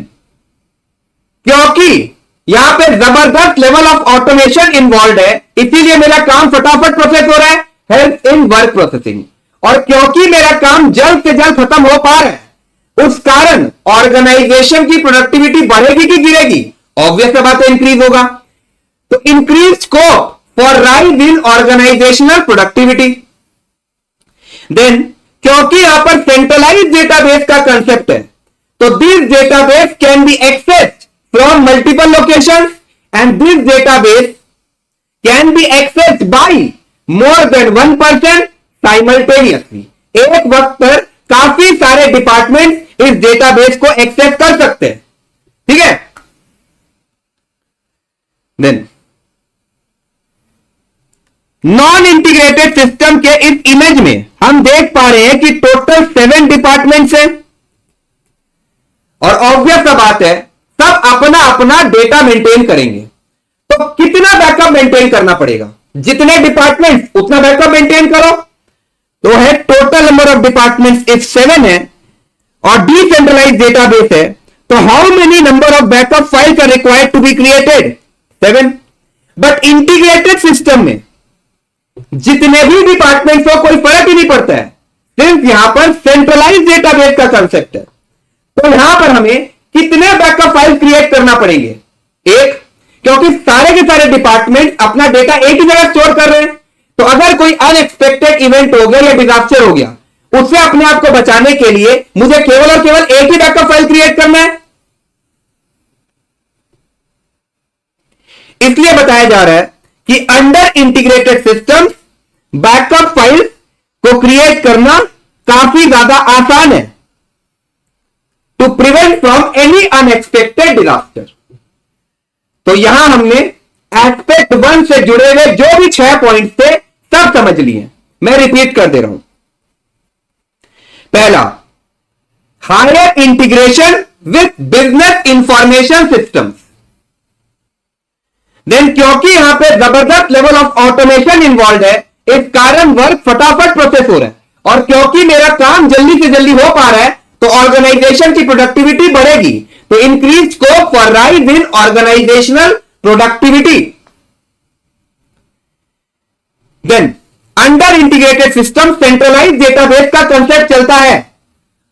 क्योंकि यहां पे जबरदस्त लेवल ऑफ ऑटोमेशन इन्वॉल्व है, इसीलिए मेरा काम फटाफट प्रोसेस हो रहा है, हेल्प इन वर्क प्रोसेसिंग। और क्योंकि मेरा काम जल्द से जल्द खत्म हो पा रहा है, उस कारण ऑर्गेनाइजेशन की प्रोडक्टिविटी बढ़ेगी कि गिरेगी? ऑब्वियस बात है, इंक्रीज होगा। तो increase scope for rise in organisational productivity. Then क्योंकि यहां पर सेंट्रलाइज डेटाबेस का कंसेप्ट है, तो this database can be accessed from multiple locations and this database can be accessed by more than 1 person simultaneously. एक वक्त पर काफी सारे डिपार्टमेंट इस डेटाबेस को एक्सेस कर सकते हैं। ठीक है? देन नॉन इंटीग्रेटेड सिस्टम के इस इमेज में हम देख पा रहे हैं कि टोटल 7 डिपार्टमेंट्स हैं और ऑब्वियस सा बात है, सब अपना अपना डेटा मेंटेन करेंगे। तो कितना बैकअप मेंटेन करना पड़ेगा? जितने डिपार्टमेंट्स उतना बैकअप मेंटेन करो। तो है total number of departments if 7 है और डिसेंट्रलाइज्ड डेटाबेस है, तो how many number of backup files are required to be created? 7। But integrated system में जितने भी डिपार्टमेंट्स हो कोई फर्क ही नहीं पड़ता है, सिर्फ यहां पर सेंट्रलाइज्ड डेटाबेस का कंसेप्ट है। तो यहां पर हमें कितने बैकअप फाइल क्रिएट करना पड़ेंगे? 1। क्योंकि सारे के सारे डिपार्टमेंट अपना डेटा एक ही जगह स्टोर कर रहे हैं। तो अगर कोई अनएक्सपेक्टेड इवेंट हो गया या डिजास्टर हो गया, उससे अपने आप को बचाने के लिए मुझे केवल और केवल एक ही बैकअप फाइल क्रिएट करना है। इसलिए बताया जा रहा है कि under integrated system backup file को क्रिएट करना काफी ज्यादा आसान है, to prevent from any unexpected disaster. तो यहां हमने एस्पेक्ट 1 से जुड़े हुए जो भी 6 पॉइंट थे सब समझ लिए। मैं रिपीट कर दे रहा हूं। पहला, higher integration with business information systems. Then क्योंकि यहां पे जबरदस्त लेवल ऑफ ऑटोमेशन इन्वॉल्व है, इस कारण वर्क फटाफट प्रोसेस हो रहा है, और क्योंकि मेरा काम जल्दी से जल्दी हो पा रहा है तो ऑर्गेनाइजेशन की प्रोडक्टिविटी बढ़ेगी। तो increase scope for rise in organisational productivity. Then under integrated system centralize database का कंसेप्ट चलता है,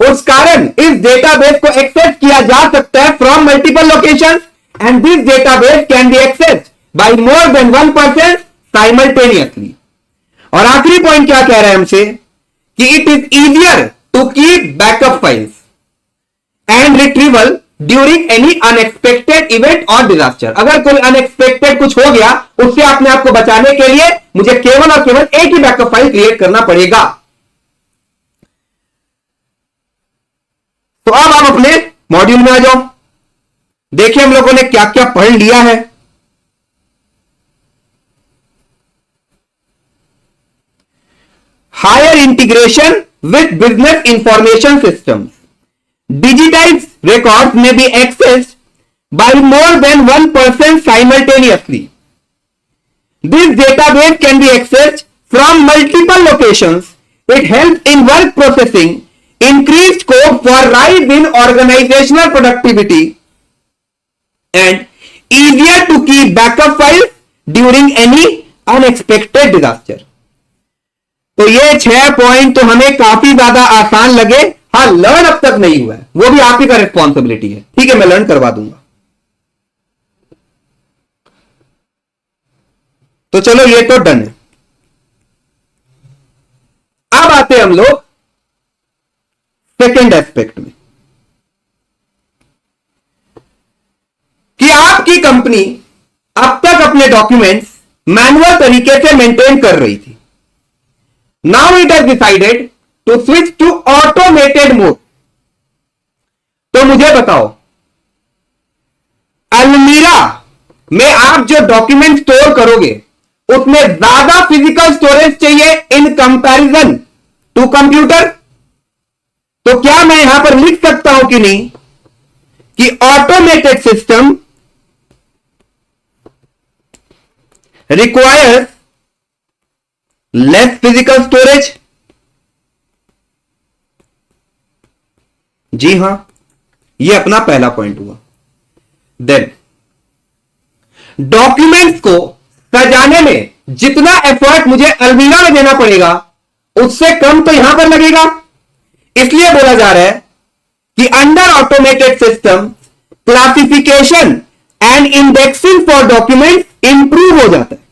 उस कारण इस डेटाबेस को एक्सेस किया जा सकता है from multiple locations, and this database can be accessed by more than one person simultaneously. और आखिरी पॉइंट क्या कह रहा है हमसे कि it is easier to keep backup files and retrieval during any unexpected event or disaster. अगर कोई अनएक्सपेक्टेड कुछ हो गया, उससे अपने आप को बचाने के लिए मुझे केवल और केवल एक ही बैकअप फाइल क्रिएट करना पड़ेगा। तो अब आप अपने मॉड्यूल में आ जाओ। देखिए हम लोगों ने क्या क्या पढ़ लिया है। Higher integration with business information system. Digitized records may be accessed by more than one person simultaneously. This database can be accessed from multiple locations. It helps in work processing, increased scope for rise in organizational productivity, and easier to keep backup files during any unexpected disaster. तो ये 6 point तो हमें काफी ज्यादा आसान लगे। हाँ, learn अब तक नहीं हुआ है, वो भी आप ही का रिस्पॉन्सिबिलिटी है। ठीक है, मैं लर्न करवा दूंगा। तो चलो, ये तो डन है। अब आते हैं हम लोग सेकेंड एस्पेक्ट में कि आपकी कंपनी अब तक अपने डॉक्यूमेंट्स मैनुअल तरीके से मेंटेन कर रही थी। Now it has decided to switch to automated mode. तो मुझे बताओ, अलमीरा में आप जो डॉक्यूमेंट स्टोर करोगे उसमें ज्यादा फिजिकल स्टोरेज चाहिए इन कंपैरिजन टू कंप्यूटर। तो क्या मैं यहां पर लिख सकता हूं कि नहीं कि automated system requires less physical storage? जी हां, यह अपना पहला पॉइंट हुआ। देन डॉक्यूमेंट्स को सजाने में जितना एफर्ट मुझे अलमीरा में देना पड़ेगा उससे कम तो यहां पर लगेगा। इसलिए बोला जा रहा है कि under automated system classification and indexing for documents improve हो जाता है।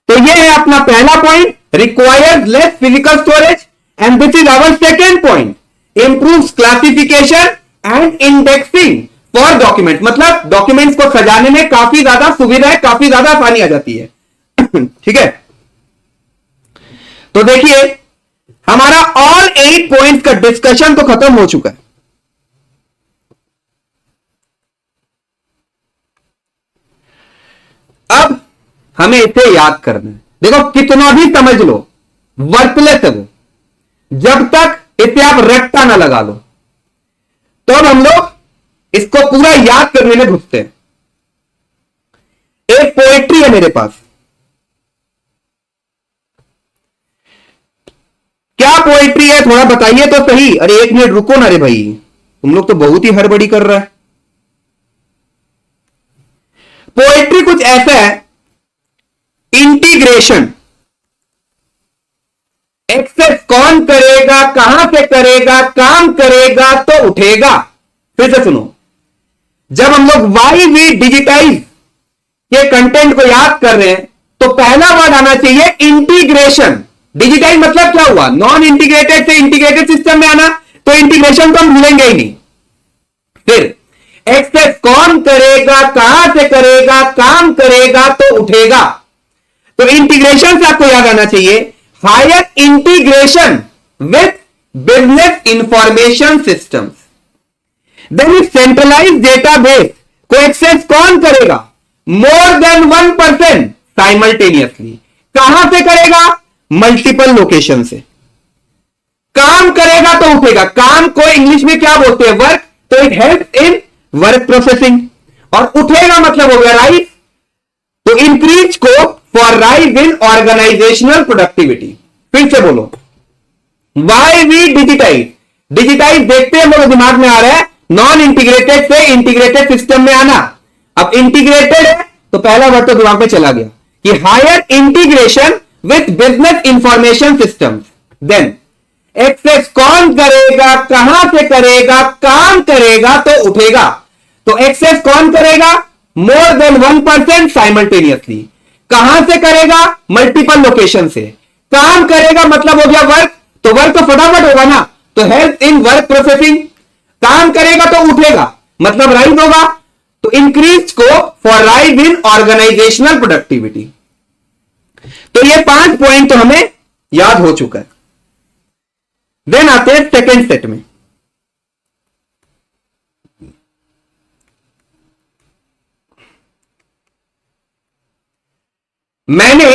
तो यह है अपना पहला point, requires less physical storage, and this is our second point, improves classification and indexing for document. मतलब डॉक्यूमेंट्स को सजाने में काफी ज्यादा सुविधा है, काफी ज्यादा आसानी आ जाती है। ठीक है, तो देखिए हमारा ऑल 8 पॉइंट्स का डिस्कशन तो खत्म हो चुका है। अब हमें इसे याद करना है। देखो कितना भी समझ लो, वर्थलेस है वो, जब तक इसे आप रट्टा ना लगा लो। तो अब हम लोग इसको पूरा याद करने में घुसते हैं। एक पोएट्री है मेरे पास। क्या पोएट्री है, थोड़ा बताइए तो सही। अरे 1 मिनट रुको ना रे भाई, तुम लोग तो बहुत ही हड़बड़ी कर रहा है। पोएट्री कुछ ऐसा है, इंटीग्रेशन। एक्सेस कौन करेगा, कहां से करेगा, काम करेगा तो उठेगा। फिर से सुनो, जब हम लोग वाई वी डिजिटाइज के कंटेंट को याद कर रहे हैं तो पहला वर्ड आना चाहिए इंटीग्रेशन। डिजिटाइज मतलब क्या हुआ? नॉन इंटीग्रेटेड से इंटीग्रेटेड सिस्टम में आना, तो इंटीग्रेशन तो हम भूलेंगे ही नहीं। फिर एक्सेस कौन करेगा, कहां से करेगा, काम करेगा तो उठेगा, तो इंटीग्रेशन से आपको याद आना चाहिए higher integration with business information systems. Then centralize database को एक्सेस कौन करेगा? More than 1% simultaneously. कहां से करेगा? मल्टीपल लोकेशन से। काम करेगा तो उठेगा, काम को इंग्लिश में क्या बोलते हैं? वर्क, तो it help in work processing. और उठेगा मतलब हो गया राइज, तो increase scope for rise in organisational productivity. फिर से बोलो, वाई वी डिजिटाइज। डिजिटाइज देखते हैं मेरे दिमाग में आ रहा है नॉन इंटीग्रेटेड से इंटीग्रेटेड सिस्टम में आना। अब इंटीग्रेटेड है तो पहला वर्ड तो दिमाग में चला गया कि higher integration with business information system. Then access कौन करेगा, कहां से करेगा, काम करेगा तो उठेगा, तो एक्सेस कौन करेगा? More than 1% simultaneously. कहां से करेगा? मल्टीपल लोकेशन से। काम करेगा मतलब हो गया वर्क, तो वर्क तो फटाफट होगा ना, तो हेल्प इन वर्क प्रोसेसिंग। काम करेगा तो उठेगा मतलब राइज होगा, तो increase scope for rise in organisational productivity. तो ये 5 पॉइंट तो हमें याद हो चुका है। देन आते हैं सेकेंड सेट में। मैंने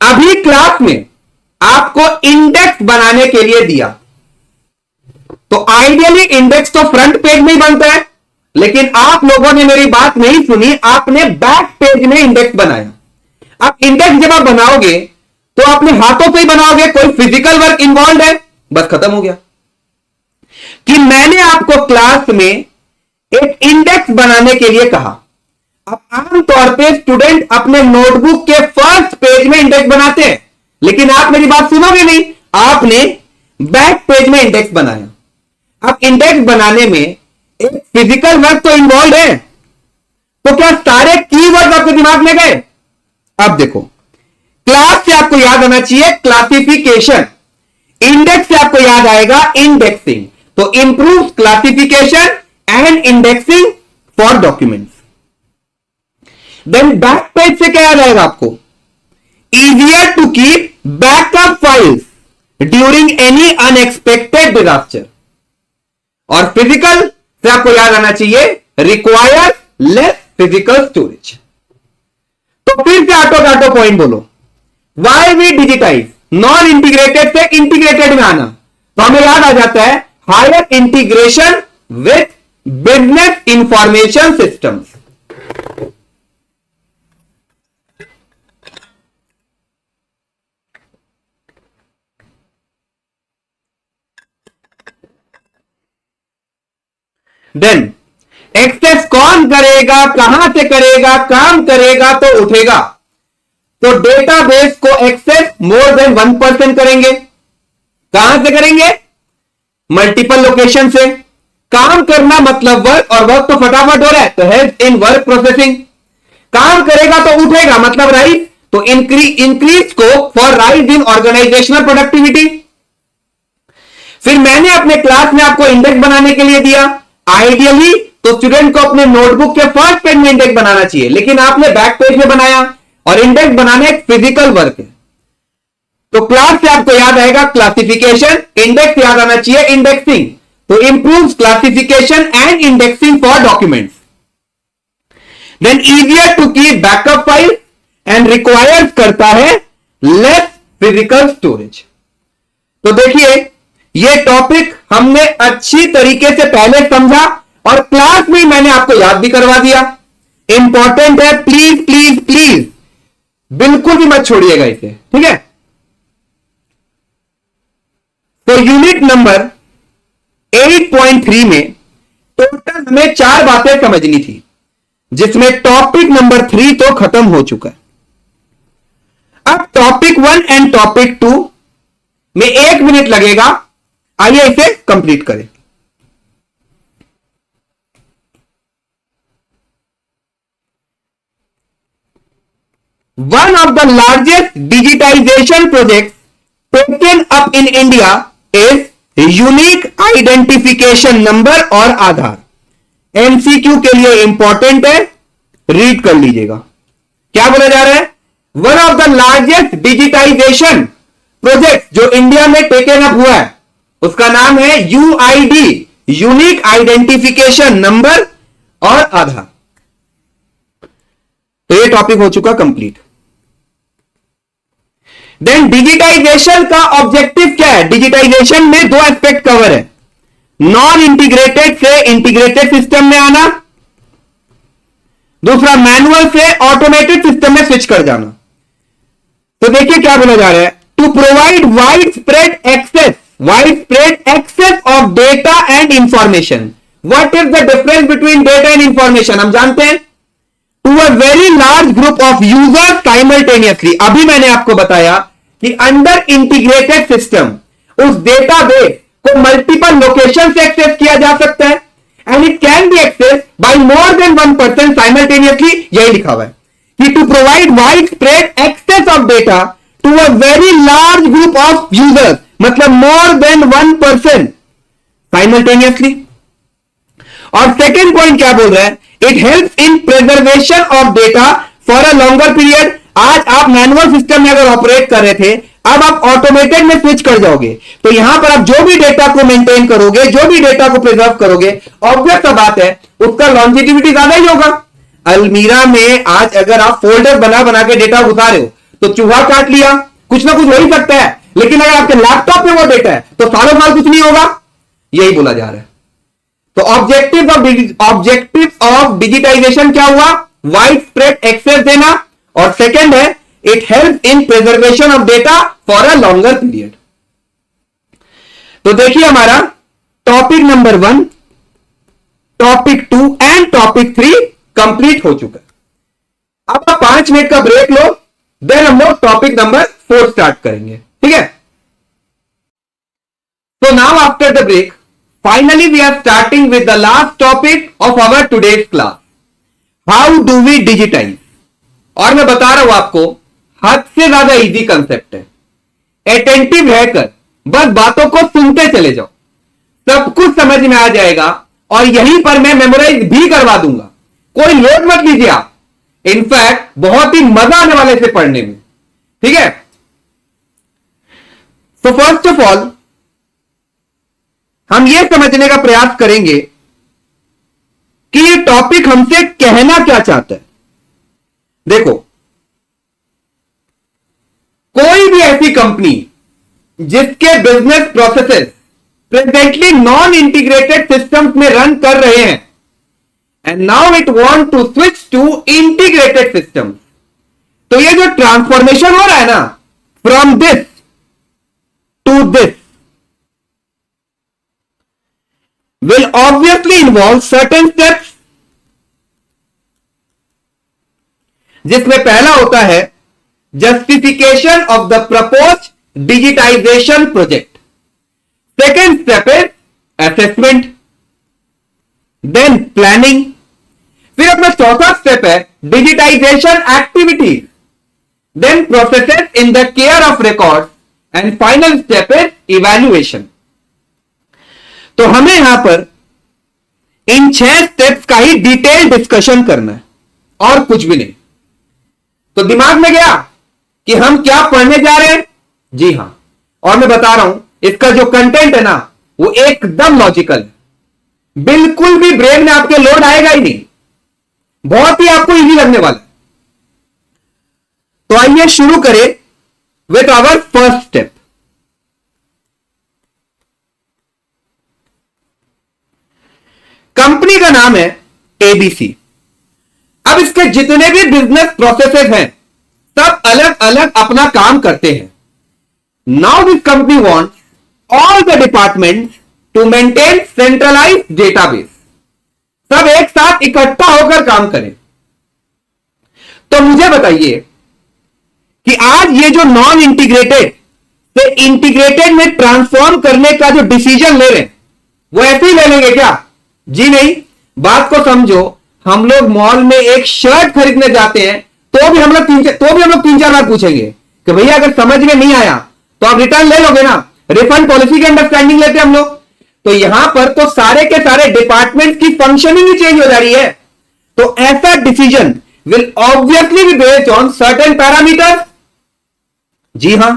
अभी क्लास में आपको इंडेक्स बनाने के लिए दिया, तो आइडियली इंडेक्स तो फ्रंट पेज में ही बनता है, लेकिन आप लोगों ने मेरी बात नहीं सुनी, आपने बैक पेज में इंडेक्स बनाया। अब इंडेक्स जब आप बनाओगे तो अपने हाथों से ही बनाओगे, कोई फिजिकल वर्क इन्वॉल्व है? बस खत्म हो गया। कि मैंने आपको क्लास में एक इंडेक्स बनाने के लिए कहा। अब आमतौर पे स्टूडेंट अपने नोटबुक के फर्स्ट पेज में इंडेक्स बनाते हैं, लेकिन आप मेरी बात सुनोगे नहीं, आपने बैक पेज में इंडेक्स बनाया। अब इंडेक्स बनाने में एक फिजिकल वर्क तो इन्वॉल्व है, तो क्या सारे कीवर्ड आपके दिमाग में गए? अब देखो, क्लास से आपको याद आना चाहिए क्लासिफिकेशन, इंडेक्स से आपको याद आएगा इंडेक्सिंग, तो improve classification and indexing for documents. Then back page से क्या याद आएगा आपको? Easier to keep backup files during any unexpected disaster. और फिजिकल से आपको याद आना चाहिए रिक्वायर लेस फिजिकल स्टोरेज। तो फिर से ऑटो पॉइंट बोलो, why we digitise, non integrated से इंटीग्रेटेड में आना, तो हमें याद आ जाता है higher integration with business information systems. Then access कौन करेगा, कहां से करेगा, काम करेगा तो उठेगा, तो डेटाबेस को एक्सेस मोर देन 1% करेंगे। कहां से करेंगे? मल्टीपल लोकेशन से। काम करना मतलब वर्क, और वर्क तो फटाफट हो रहा है, तो हेल्प इन वर्क प्रोसेसिंग। काम करेगा तो उठेगा मतलब राइज, तो increase scope for rise in organisational productivity. फिर मैंने अपने क्लास में आपको इंडेक्स बनाने के लिए दिया, आइडियली तो स्टूडेंट को अपने नोटबुक के फर्स्ट पेज में इंडेक्स बनाना चाहिए, लेकिन आपने बैक पेज में बनाया, और इंडेक्स बनाना एक फिजिकल वर्क है, तो क्लास से आपको याद आएगा क्लासिफिकेशन, इंडेक्स याद आना चाहिए इंडेक्सिंग, तो improve classification and indexing for documents. Then easier to keep backup file and requires करता है लेस फिजिकल स्टोरेज। तो देखिए, ये टॉपिक हमने अच्छी तरीके से पहले समझा, और क्लास में मैंने आपको याद भी करवा दिया। इंपॉर्टेंट है, प्लीज प्लीज प्लीज बिल्कुल भी मत छोड़िएगा इसे, ठीक है? तो यूनिट नंबर 8.3 में टोटल हमें 4 बातें समझनी थी, जिसमें टॉपिक नंबर 3 तो खत्म हो चुका है। अब टॉपिक 1 एंड टॉपिक 2 में 1 मिनट लगेगा, आइए इसे कंप्लीट करें। One of the largest digitisation project taken up in India is unique identification number और आधार। एमसीक्यू के लिए इंपॉर्टेंट है, रीड कर लीजिएगा। क्या बोला जा रहा है? One of the largest digitisation project जो इंडिया में टेकन अप हुआ है उसका नाम है यूआईडी, यूनिक आइडेंटिफिकेशन नंबर और आधार। तो ये टॉपिक हो चुका कंप्लीट। देन डिजिटाइजेशन का ऑब्जेक्टिव क्या है? डिजिटाइजेशन में दो एस्पेक्ट कवर है, नॉन इंटीग्रेटेड से इंटीग्रेटेड सिस्टम में आना, दूसरा मैनुअल से ऑटोमेटेड सिस्टम में स्विच कर जाना। तो देखिए क्या बोला जा रहा है, to provide wide spread access of data and information. What is the difference between data and information? हम जानते हैं, to a very large group of users simultaneously. अभी मैंने आपको बताया कि अंडर इंटीग्रेटेड सिस्टम उस डेटाबेस को मल्टीपल लोकेशन से एक्सेस किया जा सकता है and it can be access by more than one person simultaneously. यही लिखा हुआ है कि to provide wide spread access of data to a very large group of users, मतलब more than one person simultaneously. और सेकेंड पॉइंट क्या बोल रहा है? It helps in preservation of data for a longer period. आज आप manual system में अगर ऑपरेट कर रहे थे, अब आप ऑटोमेटेड में स्विच कर जाओगे, तो यहां पर आप जो भी डेटा को मेंटेन करोगे, जो भी डेटा को प्रिजर्व करोगे, ऑब्वियस सा बात है उसका लॉन्जिटिविटी ज्यादा ही होगा। अलमीरा में आज अगर आप फोल्डर बना बना के डेटा घुसा रहे हो तो चूहा काट लिया, कुछ ना कुछ हो ही सकता है, लेकिन अगर आपके लैपटॉप में वो डेटा है तो सालों साल कुछ नहीं होगा। यही बोला जा रहा है। तो ऑब्जेक्टिव ऑफ डिजिटाइजेशन क्या हुआ? वाइड स्प्रेड एक्सेस देना, और सेकेंड है it help in preservation of data for a longer period. तो देखिए हमारा topic number 1, topic 2 and topic 3 complete हो चुका है। अब आप 5 मिनट का ब्रेक लो, देन हम लोग टॉपिक नंबर 4 स्टार्ट करेंगे, ठीक है? So now after the break, finally we are starting with the last topic of our today's class. How do we digitize? और मैं बता रहा हूं आपको, हद से ज्यादा इजी कंसेप्ट है। अटेंटिव रहकर बस बातों को सुनते चले जाओ, सब कुछ समझ में आ जाएगा और यहीं पर मैं मेमोराइज भी करवा दूंगा। कोई लोड मत लीजिए आप, इनफैक्ट बहुत ही मजा आने वाले से पढ़ने में, ठीक है? तो फर्स्ट ऑफ ऑल हम यह समझने का प्रयास करेंगे कि यह टॉपिक हमसे कहना क्या चाहता है। देखो, कोई भी ऐसी कंपनी जिसके business processes presently non integrated systems में रन कर रहे हैं and now it want to switch to integrated system, तो ये जो ट्रांसफॉर्मेशन हो रहा है ना, from this to this, will obviously involve certain steps, जिसमें पहला होता है justification of the proposed digitization project, second step is assessment, then planning, फिर अपना चौथा स्टेप है digitization activities, then processes in the care of records, and final step is evaluation। तो हमें यहां पर इन 6 स्टेप्स का ही डिटेल डिस्कशन करना है और कुछ भी नहीं। तो दिमाग में गया कि हम क्या पढ़ने जा रहे हैं? जी हां, और मैं बता रहा हूं इसका जो कंटेंट है ना वो एकदम लॉजिकल है, बिल्कुल भी ब्रेन में आपके लोड आएगा ही नहीं, बहुत ही आपको इजी लगने वाला है। तो आइए शुरू करें विथ आवर फर्स्ट स्टेप। कंपनी का नाम है एबीसी। अब इसके जितने भी बिजनेस प्रोसेसेस हैं सब अलग अलग अपना काम करते हैं। Now this company wants all the departments to maintain centralised database, सब एक साथ इकट्ठा होकर काम करें। तो मुझे बताइए कि आज ये जो नॉन इंटीग्रेटेड से इंटीग्रेटेड में ट्रांसफॉर्म करने का जो डिसीजन ले रहे हैं वो ऐसे ही ले लेंगे क्या? जी नहीं, बात को समझो। हम लोग मॉल में एक शर्ट खरीदने जाते हैं तो तो भी हम लोग तीन चार बार पूछेंगे कि भैया अगर समझ में नहीं आया तो आप रिटर्न ले लोगे ना, रिफंड पॉलिसी की अंडरस्टैंडिंग लेते हैं हम लोग। तो यहां पर तो सारे के सारे डिपार्टमेंट की फंक्शनिंग ही चेंज हो जा रही है। तो ऐसा decision will obviously be based on certain parameters. जी हां,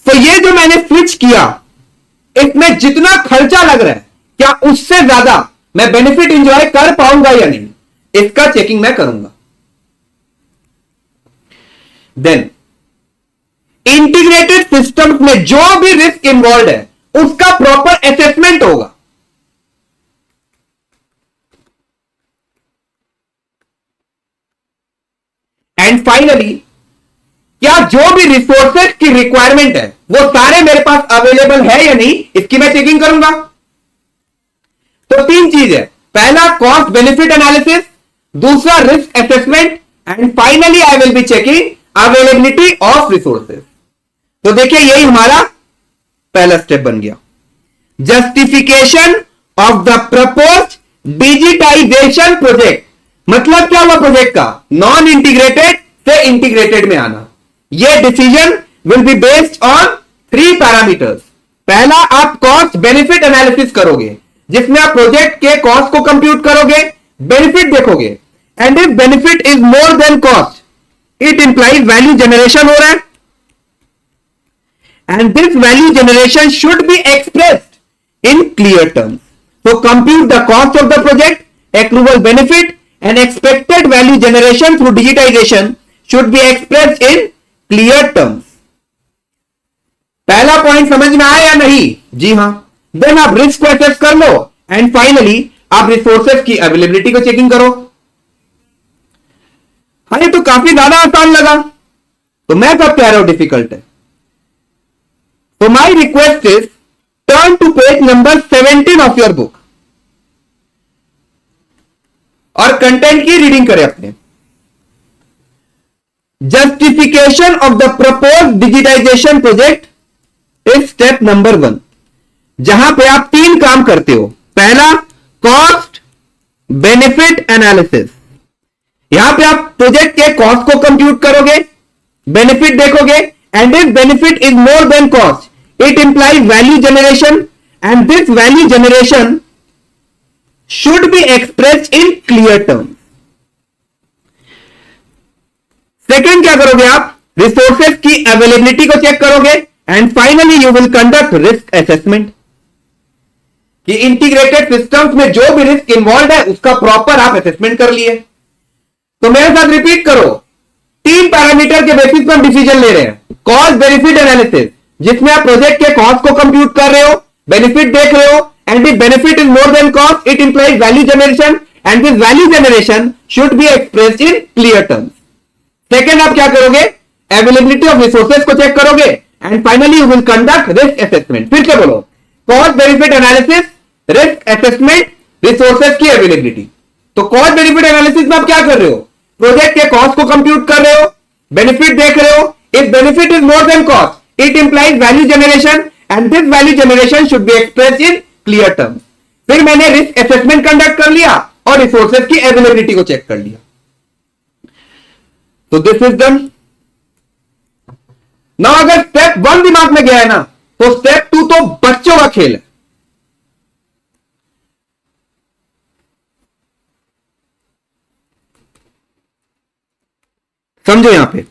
तो ये जो मैंने स्विच किया इसमें जितना खर्चा लग रहा है क्या उससे ज्यादा मैं बेनिफिट इंजॉय कर पाऊंगा या नहीं, इसका चेकिंग मैं करूंगा। देन इंटीग्रेटेड सिस्टम्स में जो भी रिस्क इन्वॉल्व है उसका प्रॉपर असेसमेंट होगा। एंड फाइनली क्या जो भी रिसोर्सेज की रिक्वायरमेंट है वो सारे मेरे पास अवेलेबल है या नहीं, इसकी मैं चेकिंग करूंगा। तो तीन चीज है, पहला कॉस्ट बेनिफिट एनालिसिस, दूसरा risk assessment, and finally I will be checking availability of resources. तो देखिए यही हमारा पहला स्टेप बन गया, justification of the proposed digitisation project. मतलब क्या हुआ प्रोजेक्ट का, नॉन इंटीग्रेटेड से इंटीग्रेटेड में आना। यह decision will be based on 3 parameters. पहला आप कॉस्ट बेनिफिट एनालिसिस करोगे जिसमें आप प्रोजेक्ट के कॉस्ट को कंप्यूट करोगे, बेनिफिट देखोगे, and if benefit is more than cost it implies value generation हो रहा है, and this value generation should be expressed in clear terms. So compute the cost of the project, accrual benefit and expected value generation through digitization should be expressed in clear terms. पहला point समझ में आया या नहीं? जी हां। Then आप risk को assess कर लो एंड फाइनली आप रिसोर्सेज की अवेलेबिलिटी को चेकिंग करो। हाँ, ये तो काफी ज्यादा आसान लगा, तो मैं कब कह रहा हूं डिफिकल्ट है। तो my request is turn to page number 17 of your book और कंटेंट की रीडिंग करें अपने। Justification of the propose digitisation project is step number 1, जहां पे आप 3 काम करते हो। पहला कॉस्ट बेनिफिट एनालिसिस, यहां पे आप प्रोजेक्ट के कॉस्ट को कंप्यूट करोगे, बेनिफिट देखोगे, and if benefit is more than cost it implies value generation and this value generation should be expressed in clear terms. Second क्या करोगे आप, रिसोर्सेज की अवेलेबिलिटी को चेक करोगे and finally you will conduct risk assessment कि integrated systems में जो भी रिस्क इन्वॉल्व है उसका प्रॉपर आप असेसमेंट कर लिए। तो मेरे साथ रिपीट करो, 3 पैरामीटर के बेसिस पर हम डिसीजन ले रहे हैं। कॉस्ट बेनिफिट एनालिसिस, जिसमें आप प्रोजेक्ट के कॉस्ट को कंप्यूट कर रहे हो, बेनिफिट देख रहे हो, and if benefit is more than cost it implies value generation and this value generation should be expressed in clear terms. Second आप क्या करोगे, availability of resources को चेक करोगे and finally you will conduct risk assessment. फिर से बोलो, cost benefit analysis, risk assessment, resources की availability. तो cost benefit analysis में आप क्या कर रहे हो, प्रोजेक्ट के कॉस्ट को कंप्यूट कर रहे हो, बेनिफिट देख रहे हो, if benefit is more than cost it implies value generation and this value generation should be expressed in clear term. फिर मैंने रिस्क असेसमेंट कंडक्ट कर लिया और रिसोर्सेज की अवेलेबिलिटी को चेक कर लिया। तो दिस इज डन। नाउ अगर स्टेप 1 दिमाग में गया है ना तो स्टेप 2 तो बच्चों का खेल है। समझो, यहां पे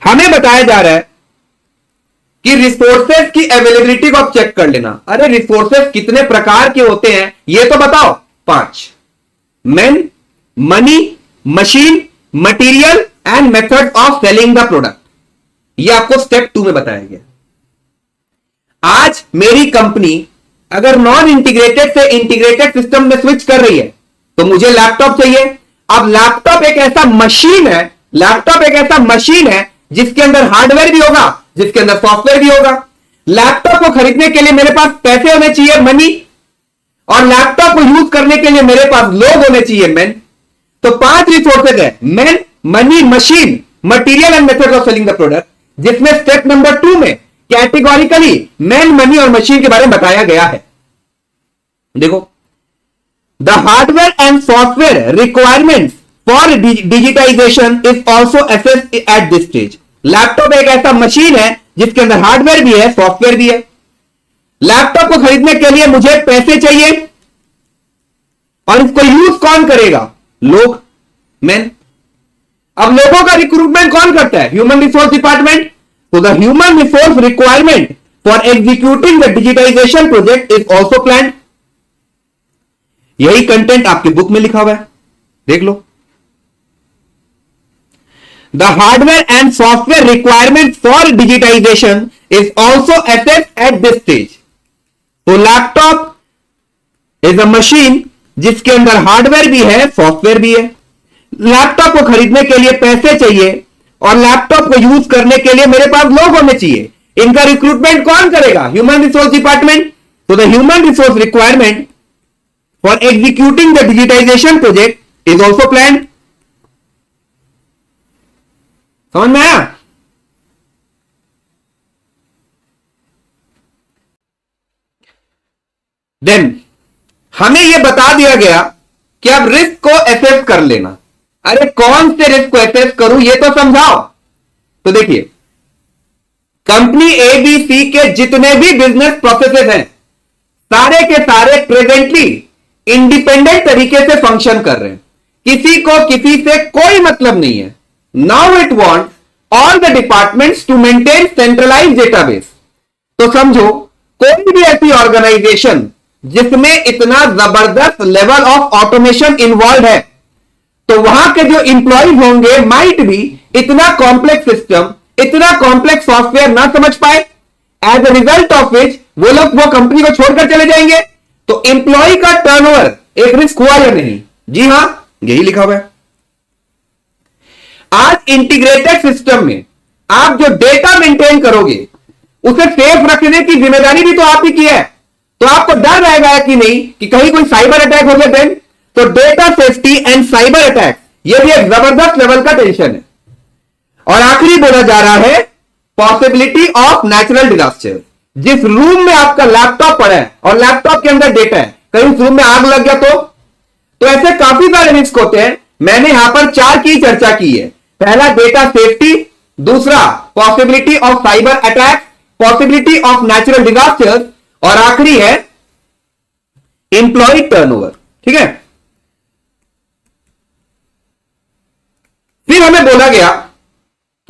हमें बताया जा रहा है कि रिसोर्सेज की अवेलेबिलिटी को आप चेक कर लेना। अरे रिसोर्सेज कितने प्रकार के होते हैं ये तो बताओ। 5, man, money, machine, material and method of selling the product. ये आपको स्टेप 2 में बताया गया। आज मेरी कंपनी अगर नॉन इंटीग्रेटेड से इंटीग्रेटेड सिस्टम में स्विच कर रही है तो मुझे लैपटॉप चाहिए। अब लैपटॉप एक ऐसा मशीन है, लैपटॉप एक ऐसा मशीन है जिसके अंदर हार्डवेयर भी होगा, जिसके अंदर सॉफ्टवेयर भी होगा। लैपटॉप को खरीदने के लिए मेरे पास पैसे होने चाहिए, मनी, और लैपटॉप को यूज करने के लिए मेरे पास लोग होने चाहिए, मैन। तो 5 रिसोर्सेज है, man, money, machine, material and method of selling the product, जिसमें स्टेप नंबर 2 में कैटेगोरिकली मैन, मनी और मशीन के बारे में बताया गया है। देखो, the hardware and software requirement for digitisation is also assessed at this stage. Laptop एक ऐसा मशीन है जिसके अंदर हार्डवेयर भी है, सॉफ्टवेयर भी है। लैपटॉप को खरीदने के लिए मुझे पैसे चाहिए और इसको यूज कौन करेगा? लोग, मैन। अब लोगों का रिक्रूटमेंट कौन करता है? Human resource department. तो the human resource requirement for executing the digitization project is also planned. यही कंटेंट आपकी बुक में लिखा हुआ है, देख लो। The hardware and software requirement for digitisation is also assessed at this stage. तो लैपटॉप इज अ मशीन जिसके अंदर हार्डवेयर भी है, सॉफ्टवेयर भी है। लैपटॉप को खरीदने के लिए पैसे चाहिए और लैपटॉप को यूज करने के लिए मेरे पास लोग होने चाहिए। इनका रिक्रूटमेंट कौन करेगा? Human resource department. तो the human resource requirement for executing the digitization project is also planned. समझ में आया? देन हमें यह बता दिया गया कि अब रिस्क को एसेस कर लेना। अरे कौन से रिस्क को एसेस करूं ये तो समझाओ। तो देखिए, कंपनी एबीसी के जितने भी बिजनेस प्रोसेसेस हैं सारे के सारे प्रेजेंटली इंडिपेंडेंट तरीके से फंक्शन कर रहे हैं। किसी को किसी से कोई मतलब नहीं है। Now it wants all the departments to maintain centralised database. तो समझो कोई भी ऐसी ऑर्गेनाइजेशन जिसमें इतना जबरदस्त लेवल ऑफ ऑटोमेशन इन्वॉल्व है, तो वहां के जो इंप्लॉइज होंगे माइट भी इतना कॉम्प्लेक्स सिस्टम, इतना कॉम्प्लेक्स सॉफ्टवेयर ना समझ पाए। As a result of which वो लोग वो कंपनी को छोड़कर चले जाएंगे। तो इंप्लॉय का टर्नओवर एक रिस्क हुआ या नहीं? जी हां, यही लिखा हुआ है। आज इंटीग्रेटेड सिस्टम में आप जो डेटा मेंटेन करोगे उसे सेफ रखने की जिम्मेदारी भी तो आप ही की है। तो आपको डर रहेगा कि नहीं कि कहीं कोई साइबर अटैक हो गया देन? तो data safety and cyber attack यह भी एक जबरदस्त लेवल का टेंशन है। और आखिरी बोला जा रहा है पॉसिबिलिटी ऑफ नेचुरल डिजास्टर। जिस रूम में आपका लैपटॉप पड़ा है और लैपटॉप के अंदर डेटा है, कहीं उस रूम में आग लग गया तो ऐसे काफी सारे रिस्क होते हैं। मैंने यहां पर 4 की चर्चा की है। पहला डेटा सेफ्टी, दूसरा possibility of cyber attack, possibility of natural disaster और आखिरी है इंप्लॉय टर्नओवर। ठीक है, फिर हमें बोला गया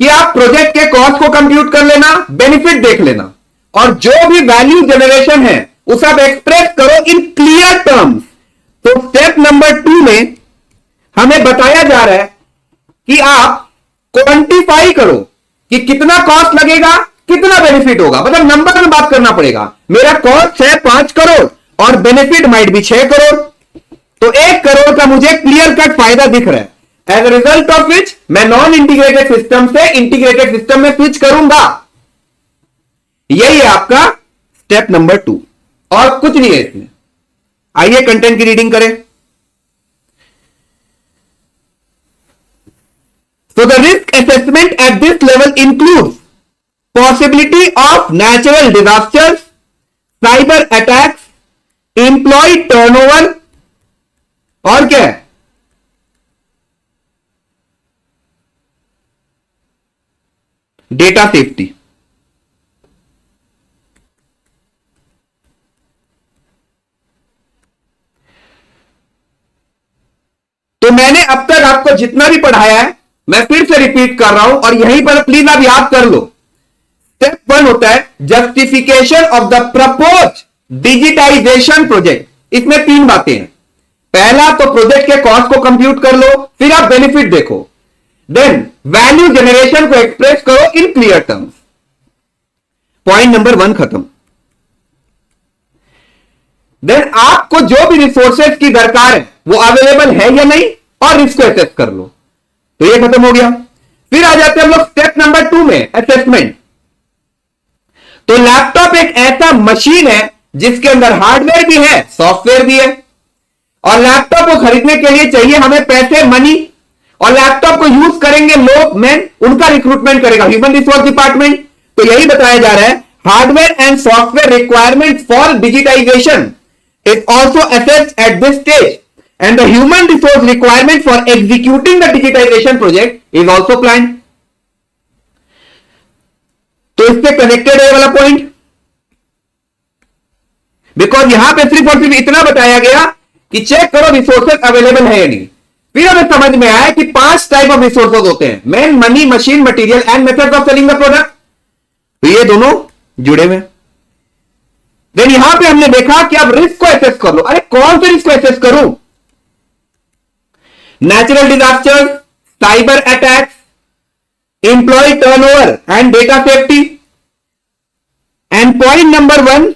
कि आप प्रोजेक्ट के कॉस्ट को कंप्यूट कर लेना, बेनिफिट देख लेना और जो भी वैल्यू जनरेशन है उसे आप एक्सप्रेस करो इन क्लियर टर्म्स। तो स्टेप नंबर 2 में हमें बताया जा रहा है कि आप क्वांटिफाई करो कि कितना कॉस्ट लगेगा, कितना बेनिफिट होगा। मतलब नंबर में बात करना पड़ेगा। मेरा कॉस्ट है 5 करोड़ और बेनिफिट माइट भी 6 करोड़। तो 1 करोड़ का मुझे क्लियर कट फायदा दिख रहा है। As a result of which मैं नॉन इंटीग्रेटेड सिस्टम से इंटीग्रेटेड सिस्टम में स्विच करूंगा। यही है आपका स्टेप नंबर 2 और कुछ नहीं है इसमें। आइए कंटेंट की रीडिंग करें। So the risk assessment at this level includes possibility of natural disasters, cyber attacks, employee turnover और क्या है? Data safety. तो मैंने अब तक आपको जितना भी पढ़ाया है मैं फिर से रिपीट कर रहा हूं और यहीं पर प्लीज आप याद कर लो। स्टेप 1 होता है justification of the propose digitisation project. इसमें 3 बातें हैं। पहला तो प्रोजेक्ट के कॉस्ट को कंप्यूट कर लो, फिर आप बेनिफिट देखो, देन वैल्यू जनरेशन को एक्सप्रेस करो इन क्लियर टर्म्स। पॉइंट नंबर 1 खत्म। देन आपको जो भी रिसोर्सेज की दरकार है वो अवेलेबल है या नहीं और इसको असेस कर लो। तो ये खत्म हो गया। फिर आ जाते हैं हम लोग स्टेप नंबर 2 में, असेसमेंट। तो लैपटॉप एक ऐसा मशीन है जिसके अंदर हार्डवेयर भी है, सॉफ्टवेयर भी है और लैपटॉप को खरीदने के लिए चाहिए हमें पैसे, मनी। और लैपटॉप को यूज करेंगे लोग, मैन, उनका रिक्रूटमेंट करेगा ह्यूमन रिसोर्स डिपार्टमेंट। तो यही बताया जा रहा है hardware and software requirement for digitisation is also assessed at this stage and the human resource requirement for executing the digitization project is also planned. तो इससे कनेक्टेड है वाला पॉइंट, बिकॉज यहां पे सिर्फ और सिर्फ इतना बताया गया कि चेक करो रिसोर्सेज अवेलेबल है या नहीं। फिर हमें समझ में आया कि 5 टाइप ऑफ रिसोर्सेज होते हैं, man, money, machine, material and methods of selling the product. तो ये दोनों जुड़े हुए। देन यहां पे हमने देखा कि अब रिस्क को एसेस कर लो। अरे कौन से रिस्क को एसेस करूं? Natural disaster, cyber attacks, employ turnover and data safety. And point number 1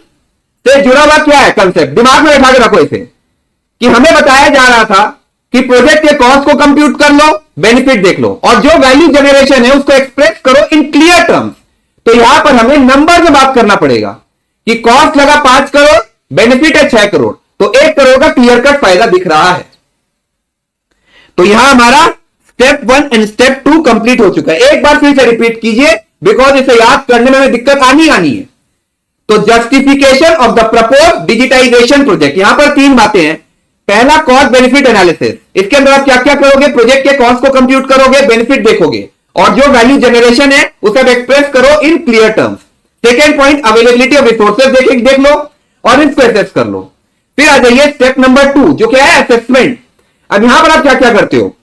से जुड़ा हुआ क्या है कंसेप्ट, दिमाग में बैठा के रखो इसे, कि हमें बताया जा रहा था कि प्रोजेक्ट के कॉस्ट को कंप्यूट कर लो, बेनिफिट देख लो, और जो वैल्यू जनरेशन है उसको एक्सप्रेस करो इन क्लियर टर्म्स। तो यहां पर हमें नंबर में बात करना पड़ेगा कि कॉस्ट लगा 5 करोड़, बेनिफिट है 6 करोड़, तो 1 करोड़ का क्लियर कट फायदा दिख रहा है। तो यहां हमारा स्टेप 1 एंड स्टेप 2 कंप्लीट हो चुका है। एक बार फिर से रिपीट कीजिए, बिकॉज इसे याद करने में हमें दिक्कत आनी है। तो justification of the propose digitisation project, यहां पर 3 बातें हैं। पहला कॉस्ट बेनिफिट एनालिसिस, इसके अंदर आप क्या क्या करोगे, प्रोजेक्ट के कॉस्ट को कंप्यूट करोगे, बेनिफिट देखोगे, और जो वैल्यू जनरेशन है उसे आप एक्सप्रेस करो इन clear terms. Second point, availability of resources देख लो और इसको एसेस कर लो। फिर आ जाइए स्टेप नंबर 2 जो क्या है, असेसमेंट। अब यहां पर आप क्या क्या करते हो,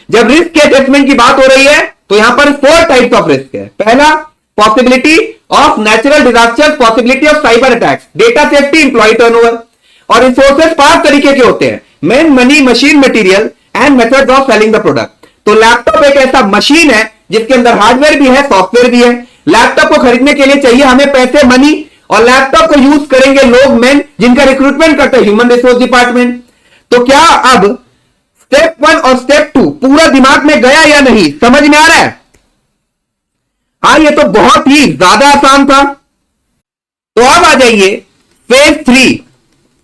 जब रिस्क के असेसमेंट की बात हो रही है तो यहां पर 4 टाइप्स ऑफ रिस्क है। पहला, possibility of natural disaster, possibility of cyber attacks, data safety, employ turnover. और रिसोर्सेज 5 तरीके के होते हैं, man, money, machine, material and methods of selling the product. तो लैपटॉप एक ऐसा मशीन है जिसके अंदर हार्डवेयर भी है, सॉफ्टवेयर भी है। लैपटॉप को खरीदने के लिए चाहिए हमें पैसे, मनी, और लैपटॉप को यूज करेंगे लोग, मैन, जिनका रिक्रूटमेंट करता है ह्यूमन रिसोर्स डिपार्टमेंट। तो क्या अब स्टेप 1 और स्टेप 2 पूरा दिमाग में गया या नहीं, समझ में आ रहा है? हाँ, ये तो बहुत ही ज्यादा आसान था। तो अब आ जाइए फेज 3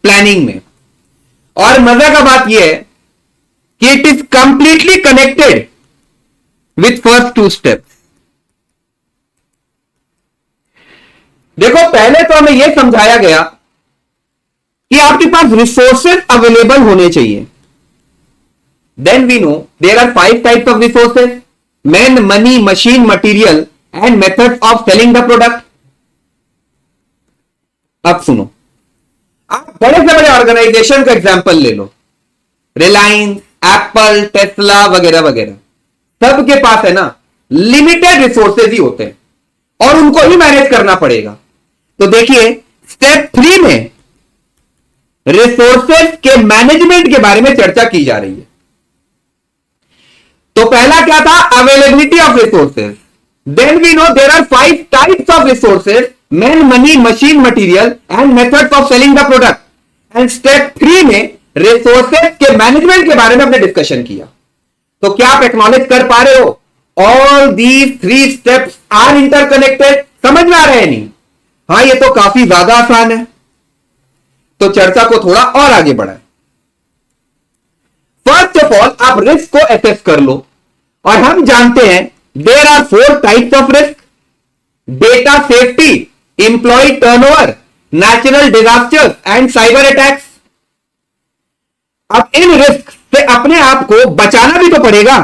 प्लानिंग में, और मजा का बात यह है कि it is completely connected with first 2 steps. देखो, पहले तो हमें यह समझाया गया कि आपके पास रिसोर्सेज अवेलेबल होने चाहिए। Then we know there are 5 types of resources, man, money, machine, material and methods of selling the product. अब सुनो, आप बड़े से बड़े ऑर्गेनाइजेशन का एग्जांपल ले लो, रिलायंस, एप्पल, टेस्ला वगैरह वगैरह, सबके पास है ना लिमिटेड रिसोर्सेज ही होते हैं और उनको ही मैनेज करना पड़ेगा। तो देखिए स्टेप 3 में रिसोर्सेज के मैनेजमेंट के बारे में चर्चा की जा रही है। तो पहला क्या था, availability of resources. Then we know there are 5 types of resources, man, money, machine, material and methods of selling the product. And step 3 में रिसोर्सेज के मैनेजमेंट के बारे में हमने डिस्कशन किया। तो क्या आप एक्नॉलेज कर पा रहे हो, all these 3 steps are interconnected? समझ में आ रहे हैं नहीं? हाँ, ये तो काफी ज्यादा आसान है। तो चर्चा को थोड़ा और आगे बढ़ाएं। फर्स्ट ऑफ ऑल आप रिस्क को एसेस कर लो, और हम जानते हैं there are 4 types of risk, data safety, employ turnover, natural disasters and cyber attacks. अब इन रिस्क से अपने आप को बचाना भी तो पड़ेगा।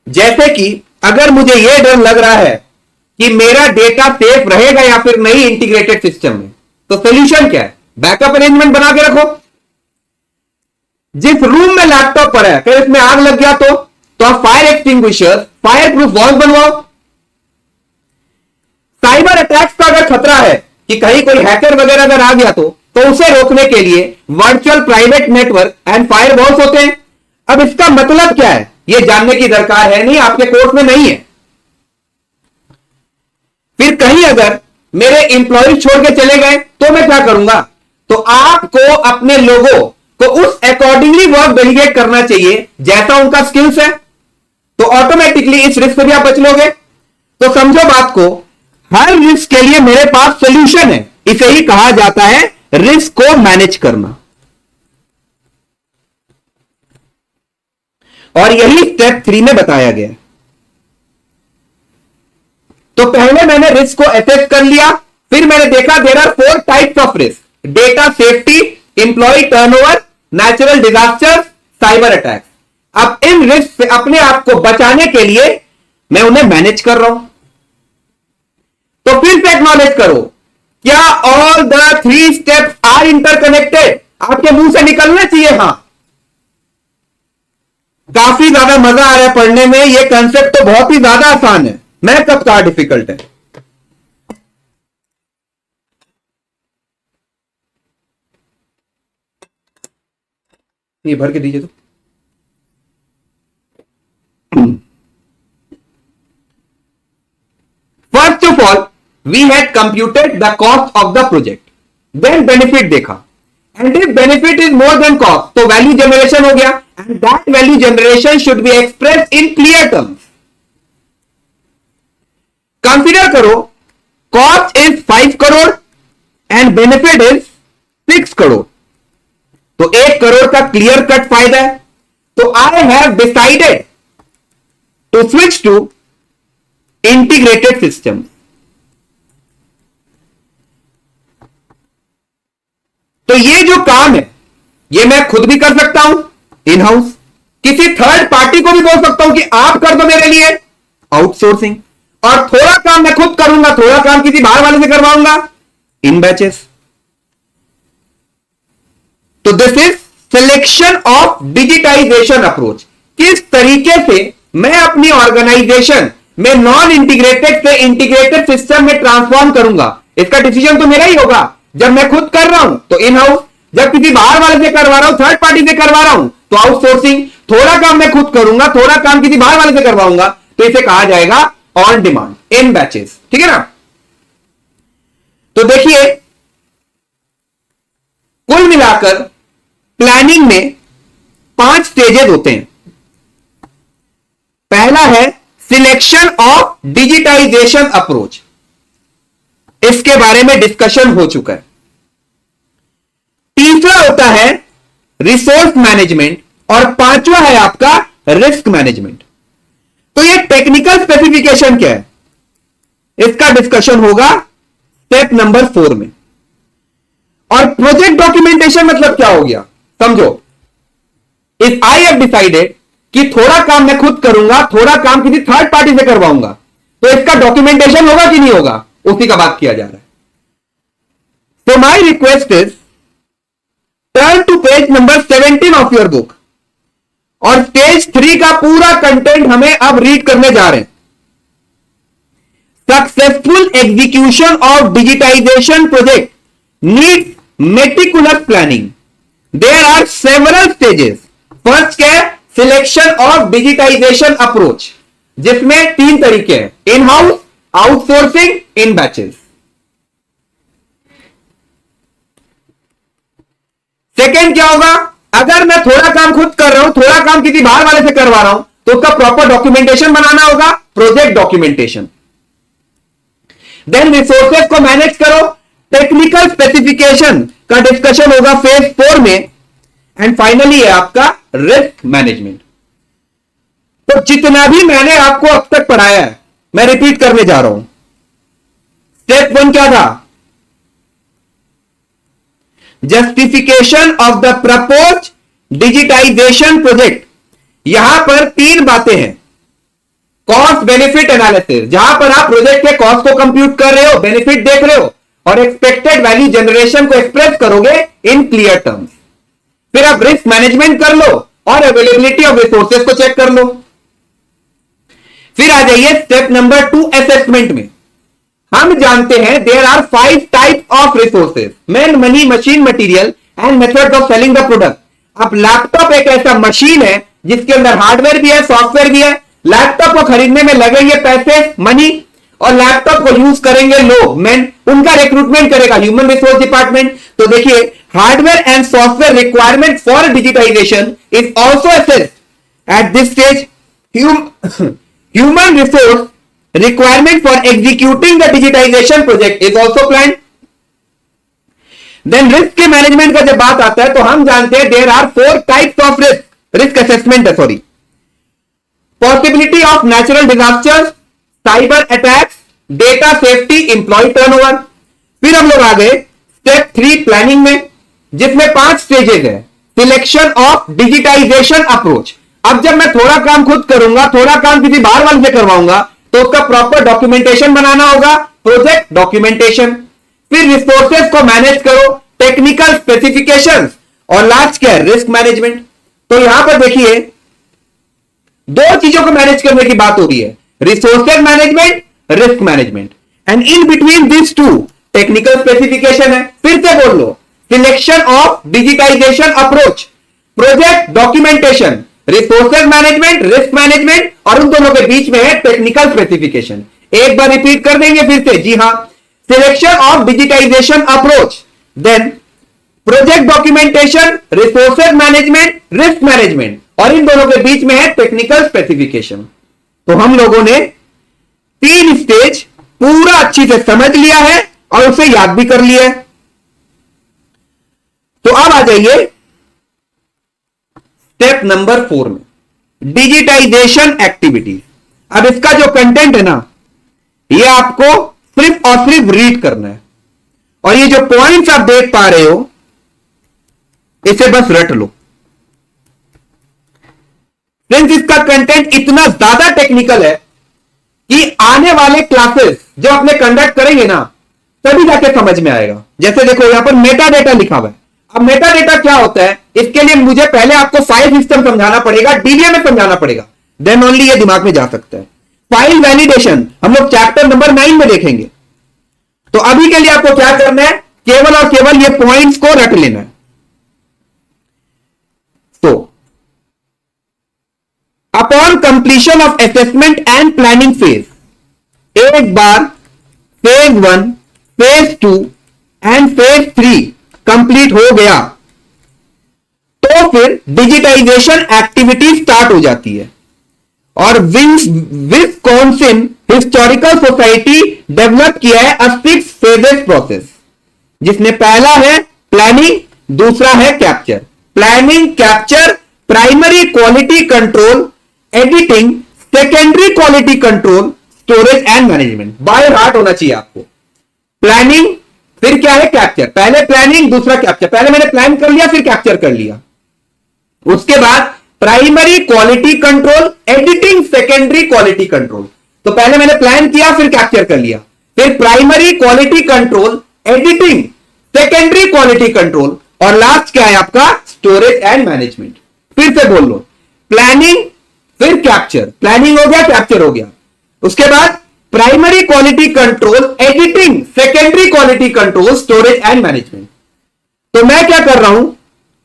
जैसे कि अगर मुझे यह डर लग रहा है कि मेरा डेटा सेफ रहेगा या फिर नहीं इंटीग्रेटेड सिस्टम में, तो सोल्यूशन क्या है, बैकअप अरेंजमेंट बना के रखो। जिस रूम में लैपटॉप पर है, अगर इसमें आग लग गया तो आप fire extinguisher, fire proof walls बनवाओ। साइबर अटैक्स का अगर खतरा है कि कहीं कोई हैकर वगैरह अगर आ गया तो उसे रोकने के लिए virtual private network and fire walls होते हैं। अब इसका मतलब क्या है, यह जानने की दरकार है नहीं, आपके कोर्स में नहीं है। फिर कहीं अगर मेरे एम्प्लॉय छोड़ के चले गए तो मैं क्या करूंगा? तो आपको अपने लोगों को उस अकॉर्डिंगली वर्क डेलीगेट करना चाहिए जैसा उनका स्किल्स है, तो ऑटोमेटिकली इस रिस्क से भी आप बच लोगे। तो समझो बात को, हर रिस्क के लिए मेरे पास सॉल्यूशन है। इसे ही कहा जाता है रिस्क को मैनेज करना, और यही स्टेप 3 में बताया गया। तो पहले मैंने रिस्क को एसेस कर लिया, फिर मैंने देखा there are 4 types of risk, data safety, employ turnover, natural disaster, cyber attack. अब इन रिस्क से अपने आप को बचाने के लिए मैं उन्हें मैनेज कर रहा हूं। तो फिर से एक्नॉलेज करो, क्या all the 3 steps are interconnected? आपके मुंह से निकलना चाहिए हां। काफी ज्यादा मजा आ रहा है पढ़ने में, यह कंसेप्ट तो बहुत ही ज्यादा आसान है, मैं कब कहा डिफिकल्ट है। ये भर के दीजिए तो। First of all we had computed the cost of the project, then benefit देखा, and if benefit is more than cost तो वैल्यू जनरेशन हो गया, and that value generation should be expressed in clear terms. Consider करो cost is 5 crore and benefit is 6 crore, तो 1 करोड़ का clear cut फायदा है। तो I have decided to switch to integrated system. तो ये जो काम है ये मैं खुद भी कर सकता हूं इन हाउस, किसी थर्ड पार्टी को भी बोल सकता हूं कि आप कर दो मेरे लिए, आउटसोर्सिंग। और थोड़ा काम मैं खुद करूंगा, थोड़ा काम किसी बाहर वाले से करवाऊंगा, इन बैचेस। तो this is selection of digitisation approach. किस तरीके से मैं अपनी ऑर्गेनाइजेशन में नॉन इंटीग्रेटेड से इंटीग्रेटेड सिस्टम में ट्रांसफॉर्म करूंगा, इसका डिसीजन तो मेरा ही होगा। जब मैं खुद कर रहा हूं तो इन हाउस, जब किसी बाहर वाले से करवा रहा हूं, थर्ड पार्टी से करवा रहा हूं तो आउटसोर्सिंग। थोड़ा काम मैं खुद करूंगा, थोड़ा काम किसी बाहर वाले से करवाऊंगा, तो इसे कहा जाएगा ऑन डिमांड, इन बैचेस। ठीक है ना। तो देखिए कुल मिलाकर प्लानिंग में 5 स्टेजेस होते हैं। पहला है सिलेक्शन ऑफ डिजिटाइजेशन अप्रोच, इसके बारे में डिस्कशन हो चुका है। तीसरा होता है रिसोर्स मैनेजमेंट, और 5वां है आपका रिस्क मैनेजमेंट। तो ये टेक्निकल स्पेसिफिकेशन क्या है, इसका डिस्कशन होगा स्टेप नंबर 4 में। और प्रोजेक्ट डॉक्यूमेंटेशन मतलब क्या हो गया, समझो। इफ आई हैव डिसाइडेड कि थोड़ा काम मैं खुद करूंगा, थोड़ा काम किसी थर्ड पार्टी से करवाऊंगा, तो इसका डॉक्यूमेंटेशन होगा कि नहीं होगा, उसी का बात किया जा रहा है। तो my request is turn to page number 17 of your book, और स्टेज 3 का पूरा कंटेंट हमें अब रीड करने जा रहे हैं। Successful execution of digitisation project needs meticulous planning. There are several stages. First क्या है, सिलेक्शन ऑफ डिजिटाइजेशन अप्रोच, जिसमें 3 तरीके हैं, in house, outsourcing, in batches. Second क्या होगा, अगर मैं थोड़ा काम खुद कर रहा हूं, थोड़ा काम किसी बाहर वाले से करवा रहा हूं, तो उसका प्रॉपर डॉक्यूमेंटेशन बनाना होगा, प्रोजेक्ट डॉक्यूमेंटेशन। देन रिसोर्सेज को मैनेज करो, टेक्निकल स्पेसिफिकेशन का डिस्कशन होगा फेज 4 में, एंड फाइनली है आपका रिस्क मैनेजमेंट। तो जितना भी मैंने आपको अब तक पढ़ाया है मैं रिपीट करने जा रहा हूं। स्टेप 1 क्या था, justification of the proposed digitisation project. यहां पर 3 बातें हैं, कॉस्ट बेनिफिट एनालिसिस, जहां पर आप प्रोजेक्ट के कॉस्ट को कंप्यूट कर रहे हो, बेनिफिट देख रहे हो, और एक्सपेक्टेड वैल्यू जनरेशन को एक्सप्रेस करोगे इन क्लियर टर्म्स। फिर आप रिस्क मैनेजमेंट कर लो और अवेलेबिलिटी ऑफ रिसोर्सेज को चेक कर लो। फिर आ जाइए स्टेप नंबर 2 असेसमेंट में। हम जानते हैं there are 5 types of resources, man, money, machine, material and methods of selling the product. अब लैपटॉप एक ऐसा मशीन है जिसके अंदर हार्डवेयर भी है, सॉफ्टवेयर भी है। लैपटॉप को खरीदने में लगेंगे पैसे, मनी, और लैपटॉप को यूज करेंगे लोग, मैन, उनका रिक्रूटमेंट करेगा ह्यूमन रिसोर्स डिपार्टमेंट। तो देखिए hardware and software requirement for digitisation is also assessed at this stage. Human resource requirement for executing the digitization project is also planned. Then risk के management का जब बात आता है तो हम जानते हैं there are 4 types of risk assessment है, sorry. Possibility of natural disasters, cyber attacks, data safety, employee turnover. फिर हम लोग आ गए स्टेप 3 प्लानिंग में, जिसमें 5 स्टेजेस है। Selection of digitisation approach. अब जब मैं थोड़ा काम खुद करूंगा, थोड़ा काम किसी बाहर वाले से करवाऊंगा, तो उसका प्रॉपर डॉक्यूमेंटेशन बनाना होगा, प्रोजेक्ट डॉक्यूमेंटेशन। फिर रिसोर्सेज को मैनेज करो, टेक्निकल स्पेसिफिकेशंस, और लास्ट क्या है, रिस्क मैनेजमेंट। तो यहां पर देखिए 2 चीजों को मैनेज करने की बात हो रही है, resources management, risk management, and in between this two technical specification है। फिर से बोल लो, selection of digitisation approach, project documentation, resources management, risk management, और उन दोनों के बीच में है टेक्निकल स्पेसिफिकेशन। एक बार रिपीट कर देंगे फिर से, जी हां, selection of digitisation approach, then project documentation, resources management, risk management, और इन दोनों के बीच में है टेक्निकल स्पेसिफिकेशन। तो हम लोगों ने 3 स्टेज पूरा अच्छी से समझ लिया है और उसे याद भी कर लिया है। तो अब आ जाइए स्टेप नंबर 4 में, डिजिटाइजेशन एक्टिविटीज। अब इसका जो कंटेंट है ना, ये आपको सिर्फ और सिर्फ रीड करना है, और ये जो पॉइंट्स आप देख पा रहे हो इसे बस रट लो। फ्रेंड्स, इसका कंटेंट इतना ज्यादा टेक्निकल है कि आने वाले क्लासेस जो अपने कंडक्ट करेंगे ना, तभी जाके समझ में आएगा। जैसे देखो यहां पर मेटा डेटा लिखा हुआ है। अब मेटा डेटा क्या होता है, इसके लिए मुझे पहले आपको फाइल सिस्टम समझाना पड़ेगा, डीबीए में समझाना पड़ेगा, देन ओनली ये दिमाग में जा सकता है। फाइल वैलिडेशन हम लोग चैप्टर नंबर 9 में देखेंगे। तो अभी के लिए आपको क्या करना है, केवल और केवल ये पॉइंट्स को रट लेना है। तो upon completion of assessment and planning phase, एक बार phase 1, phase 2 and phase 3 complete हो गया, तो फिर डिजिटाइजेशन एक्टिविटी स्टार्ट हो जाती है। और विस्कॉन्सिन हिस्टोरिकल सोसाइटी डेवलप किया है अ 6 फेजेस प्रोसेस, जिसमें पहला है प्लानिंग, दूसरा है capture. Planning, capture, primary quality control, editing, secondary quality control, storage and management. By heart होना चाहिए आपको। प्लानिंग, फिर क्या है कैप्चर, पहले प्लानिंग दूसरा कैप्चर, पहले मैंने प्लान कर लिया फिर कैप्चर कर लिया। उसके बाद primary quality control, editing, secondary quality control. तो पहले मैंने प्लान किया फिर कैप्चर कर लिया, फिर primary quality control, editing, secondary quality control, और लास्ट क्या है आपका, स्टोरेज एंड मैनेजमेंट। फिर से बोल लो, प्लानिंग फिर कैप्चर, प्लानिंग हो गया कैप्चर हो गया, उसके बाद primary quality control, editing, secondary quality control, storage and management. तो मैं क्या कर रहा हूं,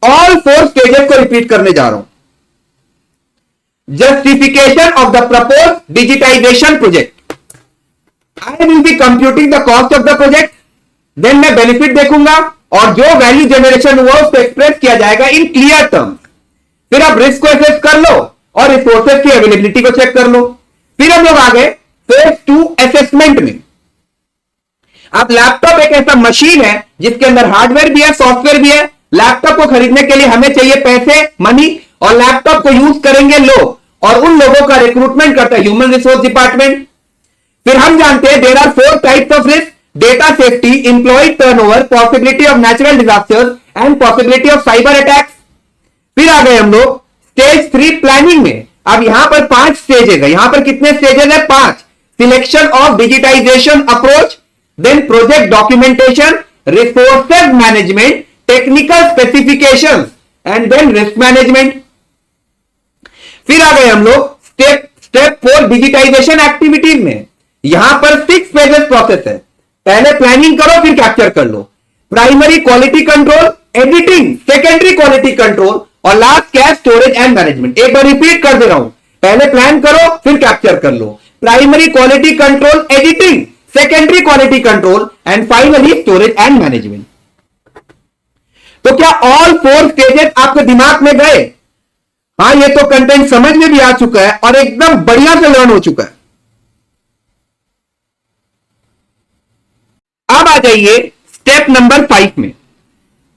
ऑल 4 स्टेजेस को रिपीट करने जा रहा हूं। Justification of the propose digitisation project, I will be computing the cost of the project, then मैं बेनिफिट देखूंगा, और जो वैल्यू जनरेशन हुआ उसको एक्सप्रेस किया जाएगा इन क्लियर टर्म्स। फिर आप रिस्क को एसेस कर लो और रिसोर्सेज की अवेलेबिलिटी को चेक कर लो। फिर हम लोग आ गए फेज 2 असेसमेंट में। अब लैपटॉप एक ऐसा मशीन है जिसके अंदर हार्डवेयर भी है, सॉफ्टवेयर भी है। लैपटॉप को खरीदने के लिए हमें चाहिए पैसे, मनी, और लैपटॉप को यूज करेंगे लोग, और उन लोगों का रिक्रूटमेंट करता है ह्यूमन रिसोर्स डिपार्टमेंट। फिर हम जानते हैं there are 4 types of risk, data safety, employ turnover, possibility of natural disasters and possibility of cyber attacks. फिर आ गए हम लोग स्टेज 3 प्लानिंग में। अब यहां पर 5 स्टेजेस है, यहां पर कितने स्टेजेस है, 5। Selection of digitisation approach, then project documentation, resources management, technical specifications, and then risk management. फिर आ गए हम लोग स्टेप 4 डिजिटाइजेशन एक्टिविटीज में। यहां पर 6 फेजेस प्रोसेस है, पहले प्लानिंग करो फिर कैप्चर कर लो, primary quality control, editing, secondary quality control, और लास्ट क्या, स्टोरेज एंड मैनेजमेंट। एक बार रिपीट कर दे रहा हूं, पहले प्लान करो फिर कैप्चर कर लो, primary quality control, editing, secondary quality control, and finally storage and management. तो क्या ऑल 4 स्टेजेस आपके दिमाग में गए? हां, ये तो कंटेंट समझ में भी आ चुका है और एकदम बढ़िया से लर्न हो चुका है। अब आ जाइए स्टेप नंबर 5 में,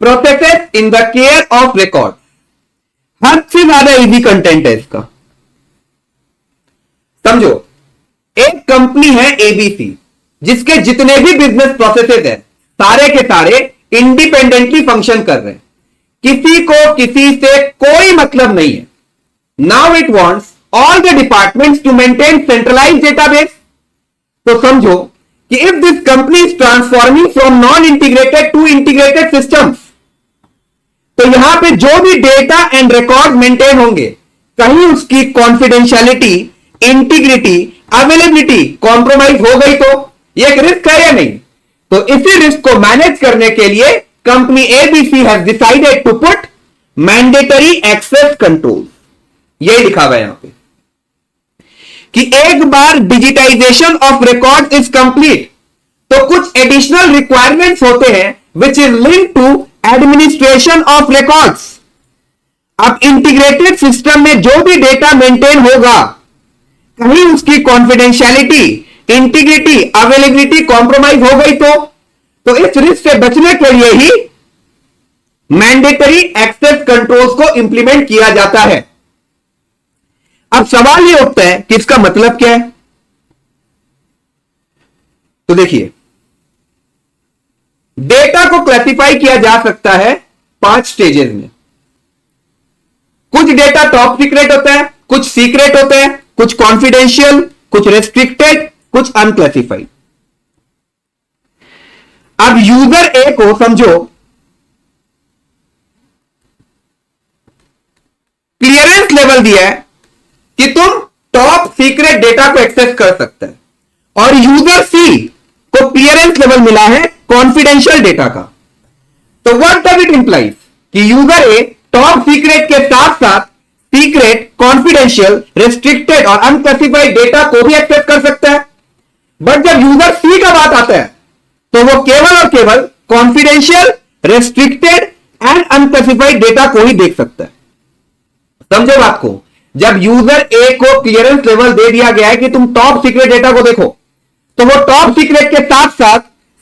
processes in the care of record. हद से ज्यादा इजी कंटेंट है इसका। समझो, एक कंपनी है एबीसी, जिसके जितने भी बिजनेस प्रोसेसेस है सारे के सारे इंडिपेंडेंटली फंक्शन कर रहे हैं, किसी को किसी से कोई मतलब नहीं है। Now it wants all the departments to maintain centralised database. तो समझो कि if this company is transforming from non integrated to integrated systems, तो यहां पे जो भी डेटा एंड रिकॉर्ड मेंटेन होंगे, कहीं उसकी कॉन्फिडेंशियलिटी, इंटीग्रिटी, अवेलेबिलिटी कॉम्प्रोमाइज हो गई तो ये एक रिस्क है या नहीं? तो इसी रिस्क को मैनेज करने के लिए company ABC has decided to put mandatory access control. यही लिखा हुआ है यहां पे कि एक बार digitization of record is complete तो कुछ एडिशनल रिक्वायरमेंट्स होते हैं which is link to administration of records. अब इंटीग्रेटेड सिस्टम में जो भी डेटा मेंटेन होगा, कहीं उसकी कॉन्फिडेंशियलिटी, इंटीग्रिटी, अवेलेबिलिटी कॉम्प्रोमाइज हो गई तो इस रिस्क से बचने के लिए ही मैंडेटरी एक्सेस कंट्रोल्स को इंप्लीमेंट किया जाता है। अब सवाल यह उठता है कि इसका मतलब क्या है? तो देखिए, डेटा को क्लासिफाई किया जा सकता है 5 स्टेजेस में। कुछ डेटा टॉप सीक्रेट होता है, कुछ सीक्रेट होता है, कुछ कॉन्फिडेंशियल, कुछ रेस्ट्रिक्टेड, कुछ अनक्लासिफाइड। अब यूजर ए को समझो क्लियरेंस लेवल दिया है कि तुम टॉप सीक्रेट डेटा को एक्सेस कर सकते हैं, और यूजर सी को क्लियरेंस लेवल मिला है कॉन्फिडेंशियल डेटा का। तो व्हाट डज इट इंप्लाइज कि यूजर ए टॉप सीक्रेट के साथ साथ सीक्रेट, कॉन्फिडेंशियल, रेस्ट्रिक्टेड और अनक्लासिफाइड डेटा को भी एक्सेस कर सकता है। बट जब यूजर सी का बात आता है तो वो केवल और केवल confidential, restricted and unclassified data को ही देख सकता है। समझे बात को? जब यूजर ए को क्लियरेंस लेवल दे दिया गया है कि तुम टॉप सीक्रेट डेटा को देखो, तो वो टॉप सीक्रेट के साथ साथ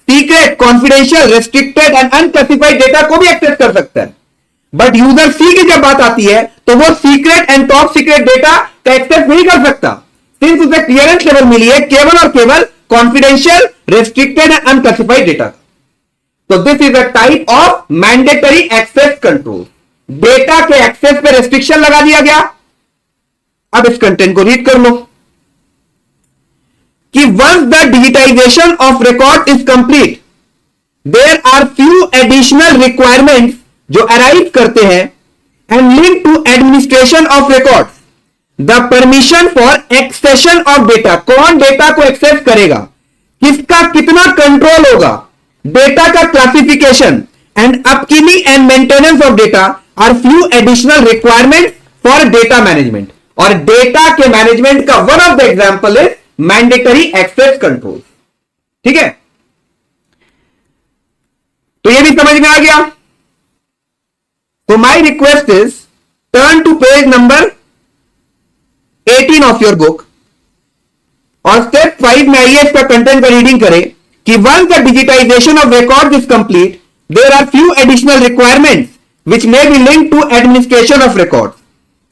secret, confidential, restricted and unclassified data को भी एक्सेस कर सकता है। बट यूजर सी की जब बात आती है तो वो secret and top secret data का एक्सेस नहीं कर सकता, सिंस उसे क्लियरेंस लेवल मिली है केवल और केवल confidential, restricted and unclassified data. तो this is a type of mandatory access control. Data के एक्सेस पे रेस्ट्रिक्शन लगा दिया गया। अब इस कंटेंट को रीड कर लो कि once the digitisation of record is complete, there are few additional requirements जो अराइव करते हैं and link to administration of records. The permission for accession of data, कौन डेटा को एक्सेस करेगा, किसका कितना कंट्रोल होगा, डेटा का classification and upkeeping and maintenance of data are few additional requirement for data management. और डेटा के management का one of the example is mandatory access control. ठीक है, तो यह भी समझ में आ गया। तो my request is turn to page number 18 of your book और स्टेप 5 में आइए इसका कंटेंट का रीडिंग करें कि once the digitisation of record is complete, there are few additional requirements which may be linked to administration of records,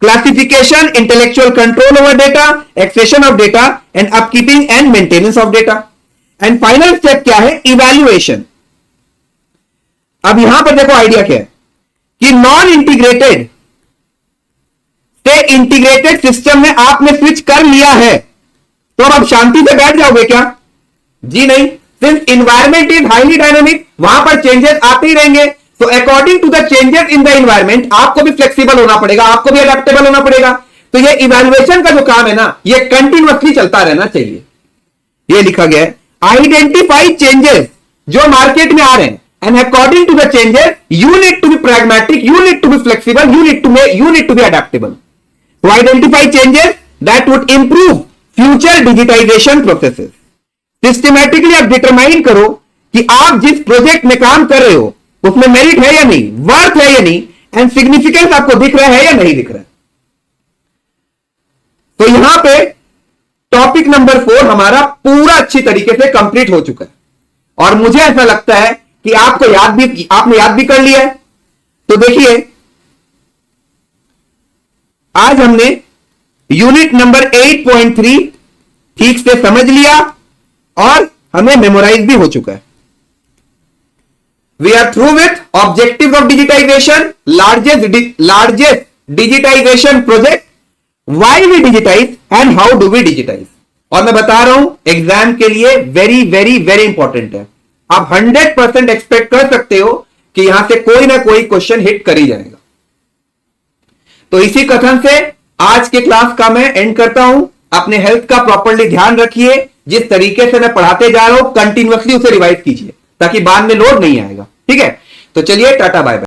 classification, intellectual control over data, accession of data and upkeeping and maintenance of data. And final step क्या है? Evaluation. अब यहां पर देखो idea क्या है कि non integrated से इंटीग्रेटेड सिस्टम में आपने स्विच कर लिया है, तो अब शांति से बैठ जाओगे क्या? जी नहीं, since environment is highly dynamic, वहां पर चेंजेस आते ही रहेंगे। तो according to the changes in the environment आपको भी फ्लेक्सिबल होना पड़ेगा, आपको भी अडेप्टेबल होना पड़ेगा। तो ये इवैल्यूएशन का जो काम है ना, ये कंटिन्यूअसली चलता रहना चाहिए। ये लिखा गया है आइडेंटिफाई चेंजेस जो मार्केट में आ रहे हैं and according to the changes you need to be pragmatic, you need to be flexible, you need to be adaptable. तो identify changes that would improve future digitization processes. Systematically आप determine करो कि आप जिस प्रोजेक्ट में काम कर रहे हो उसमें मेरिट है या नहीं, वर्थ है या नहीं, एंड सिग्निफिकेंस आपको दिख रहा है या नहीं दिख रहा है। तो यहां पे टॉपिक नंबर 4 हमारा पूरा अच्छी तरीके से कंप्लीट हो चुका है और मुझे ऐसा लगता है कि आपने याद भी कर लिया है। तो देखिए, आज हमने यूनिट नंबर 8.3 ठीक से समझ लिया और हमें मेमोराइज भी हो चुका है। We are through with objective of digitisation, largest digitisation project, why we digitise and how do we digitise. और मैं बता रहा हूं एग्जाम के लिए वेरी वेरी वेरी इंपॉर्टेंट है। आप 100% एक्सपेक्ट कर सकते हो कि यहां से कोई ना कोई क्वेश्चन हिट कर ही जाएगा। तो इसी कथन से आज के क्लास का मैं एंड करता हूं। अपने हेल्थ का प्रॉपर्ली ध्यान रखिए। जिस तरीके से मैं पढ़ाते जा रहा हूं कंटिन्यूअसली उसे रिवाइज कीजिए ताकि बाद में लोड नहीं आएगा। ठीक है, तो चलिए टाटा बाय बाय।